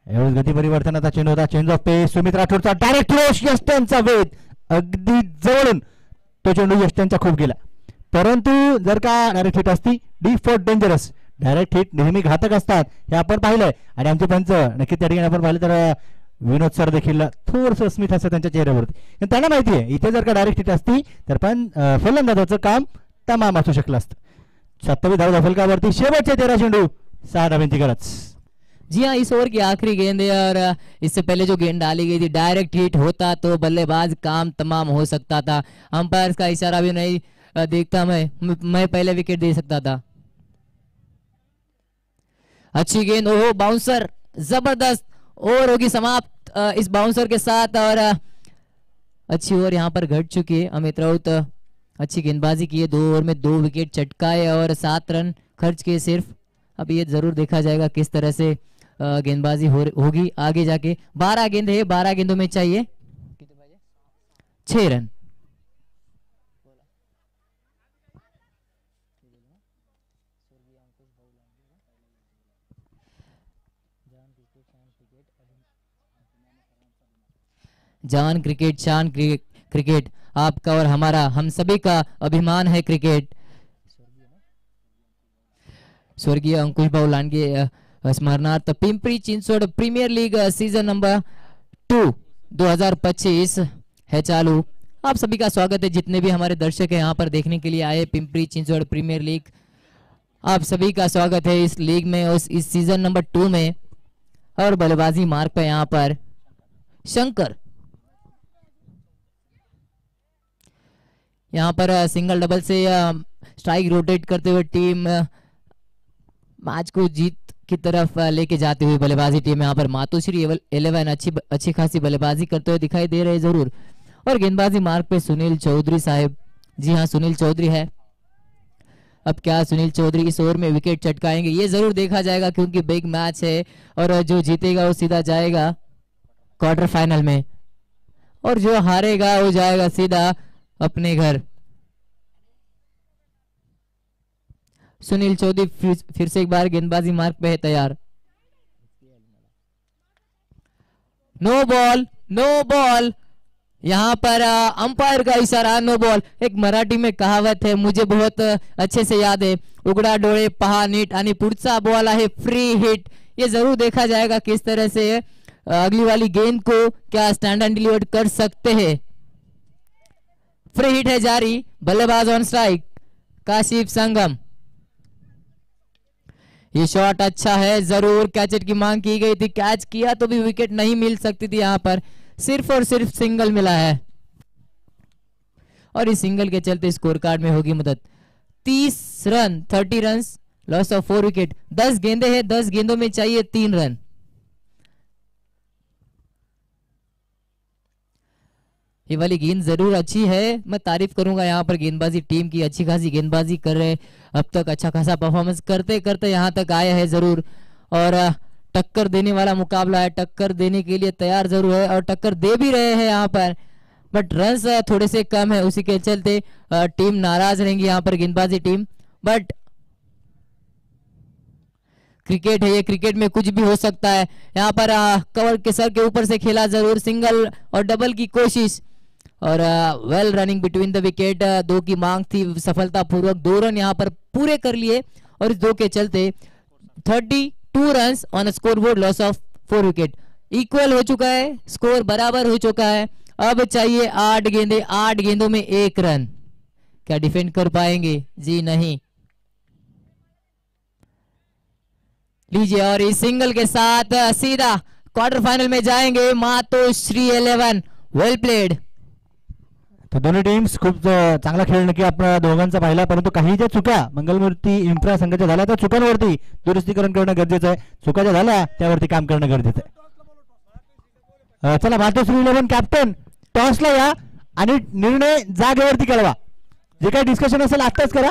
एवढं गती परिवर्तनाचा चेंज होता, चेंज ऑफ पेस, सुमित राठोडचा डायरेक्ट थ्रो, यष्ट्यांचा वेध अगदी जवळून तो चेंडू यष्ट्यांचा खूप गेला, परंतु जर का डायरेक्ट हिट असती, D for dangerous, direct hit नेहमी घातक असतात हे आपण पाहिलंय। आणि आमचे पंच नक्की त्या ठिकाणी आपण पाहिलं तर विनोद सर देखील थोडंसं स्मित असं त्यांच्या चेहऱ्यावरती, त्यांना माहिती आहे इथे जर का डायरेक्ट हिट असती तर पण फलंदाजाचं काम तमाम असू शकलं असतं। 27 धाव फलकावरती शेवटचे 13 चेंडू 6 धावांची गरज। जी हाँ, इस ओवर की आखिरी गेंद है और इससे पहले जो गेंद डाली गई थी डायरेक्ट हिट होता तो बल्लेबाज काम तमाम हो सकता था। अंपायर का इशारा भी नहीं देखता, मैं पहले विकेट दे सकता था। अच्छी गेंद, ओहो बाउंसर, जबरदस्त ओवर होगी समाप्त इस बाउंसर के साथ। और अच्छी ओवर यहाँ पर घट चुकी है। अमित राउत अच्छी गेंदबाजी की है, 2 ओवर में 2 विकेट चटकाए और 7 रन खर्च किए सिर्फ। अब ये जरूर देखा जाएगा किस तरह से गेंदबाजी होगी आगे जाके। 12 गेंद है, 12 गेंदों में चाहिए 6 रन। जान क्रिकेट, शान क्रिकेट, आपका और हमारा, हम सभी का अभिमान है क्रिकेट। स्वर्गीय अंकुश भाऊ लांडगे स्मरणार्थ Pimpri Chinchwad premier league season number 2 2025 है चालू। आप सभी का स्वागत है, जितने भी हमारे दर्शक हैं यहाँ पर देखने के लिए आए पिंपरी चिंचवड प्रीमियर लीग, आप सभी का स्वागत है इस लीग में, इस सीजन नंबर 2 में। और बल्लेबाजी मार्ग पे यहाँ पर शंकर, यहाँ पर सिंगल डबल से स्ट्राइक रोटेट करते हुए टीम मैच को जीत की तरफ लेके जाती हुई बल्लेबाजी टीम। यहाँ पर मातोश्री 11 अच्छी खासी बल्लेबाजी करते हुए दिखाई दे रहे जरूर। और गेंदबाजी मार्ग पे सुनील चौधरी साहब, जी हाँ सुनील चौधरी है। अब क्या सुनील चौधरी इस ओवर में विकेट चटकाएंगे, ये जरूर देखा जाएगा क्योंकि बिग मैच है और जो जीतेगा वो सीधा जाएगा क्वार्टर फाइनल में और जो हारेगा वो जाएगा सीधा अपने घर। सुनील चौधरी फिर से एक बार गेंदबाजी मार्ग पे है तैयार। नो बॉल, नो बॉल, यहाँ पर अंपायर का इशारा, नो बॉल। एक मराठी में कहावत है, मुझे बहुत अच्छे से याद है, उघडा डोळे पहा नीट आणि पुढचा बॉल आहे फ्री हिट। ये जरूर देखा जाएगा किस तरह से अगली वाली गेंद को क्या स्टैंड एंड डिलीवर कर सकते हैं। फ्री हिट है जारी, बल्लेबाज ऑन स्ट्राइक काशिफ संगम। ये शॉट अच्छा है, जरूर कैचेट की मांग की गई थी, कैच किया तो भी विकेट नहीं मिल सकती थी, यहाँ पर सिर्फ और सिर्फ सिंगल मिला है और इस सिंगल के चलते स्कोर कार्ड में होगी मदद। 30 run, 30 run, loss of 4 wicket. 10 गेंदे हैं, 10 गेंदों में चाहिए 3 रन। ये वाली गेंद जरूर अच्छी है, मैं तारीफ करूंगा यहाँ पर गेंदबाजी टीम की, अच्छी खासी गेंदबाजी कर रहे, अब तक अच्छा खासा परफॉर्मेंस करते करते यहाँ तक आए हैं जरूर। और टक्कर देने वाला मुकाबला है, टक्कर देने के लिए तैयार जरूर है और टक्कर दे भी रहे हैं यहाँ पर, बट रन्स थोड़े से कम है, उसी के चलते टीम नाराज रहेंगी यहाँ पर गेंदबाजी टीम। बट क्रिकेट है ये, क्रिकेट में कुछ भी हो सकता है। यहाँ पर कवर के सर के ऊपर से खेला जरूर, सिंगल और डबल की कोशिश और well running between the wicket. 2 की मांग थी, सफलतापूर्वक 2 रन यहाँ पर पूरे कर लिए और इस 2 के चलते 32 run on score board, loss of 4 wicket. Equal हो चुका है, स्कोर बराबर हो चुका है। अब चाहिए 8 गेंदे, 8 गेंदों में 1 रन। क्या डिफेंड कर पाएंगे? जी नहीं। लीजिए और इस सिंगल के साथ सीधा क्वार्टर फाइनल में जाएंगे मातोश्री 11। Well played. तो दोन्ही टीम्स खूप चांगला खेळ नक्की आपण दोघांचा पाहिला, परंतु काही ज्या चुका मंगलमूर्ती इन्फ्रा संघाच्या झाल्या त्या चुकांवरती दुरुस्तीकरण करणं गरजेचं आहे, चुका ज्या झाल्या त्यावरती काम करणं गरजेचं आहे। चला मातोश्री 11 कॅप्टन टॉसला या आणि निर्णय जागेवरती कळवा. जे काही डिस्कशन असेल आत्ताच करा.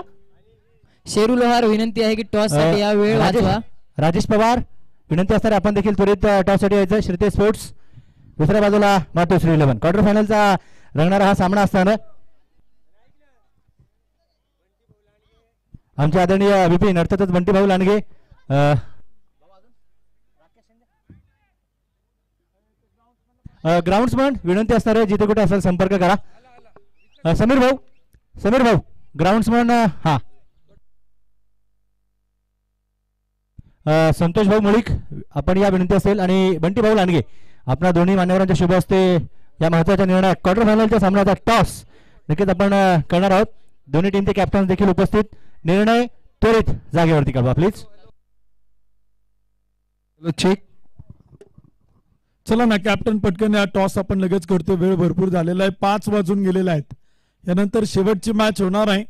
शेरू लोहार विनंती आहे की टॉस साठी या वेळ वाचवा. राजेश पवार विनंती असणार आपण देखील त्वरित टॉस साठी यायचं. श्रीते स्पोर्ट्स दुसऱ्या बाजूला मातोश्री 11. क्वार्टर फायनलचा रंगणारा हा सामना असताना आमचे आदरणीय विपिन अर्थातच बंटी भाऊ लांडगे ग्राउंड्समन विनंती असणार आहे जिथे कुठे असेल संपर्क करा. समीर भाऊ ग्राउंड्समन हा संतोष भाऊ मुळीक आपण या विनंती असेल आणि बंटी भाऊ लांडगे आपल्या दोन्ही मान्यवरांच्या शुभ हस्ते या महत्वाच्या निर्णय क्वार्टर फायनलच्या सामन्याचा टॉस नक्कीच आपण करणार आहोत. दोन्ही टीमचे कॅप्टन देखील उपस्थित. निर्णय त्वरित जागेवरती कळवा प्लीज. चेक. चला ना कॅप्टन पटकन या टॉस आपण लगेच करतो. वेळ भरपूर झालेला आहे. 5 वाजून गेलेला आहेत. यानंतर शेवटची मॅच होणार आहे.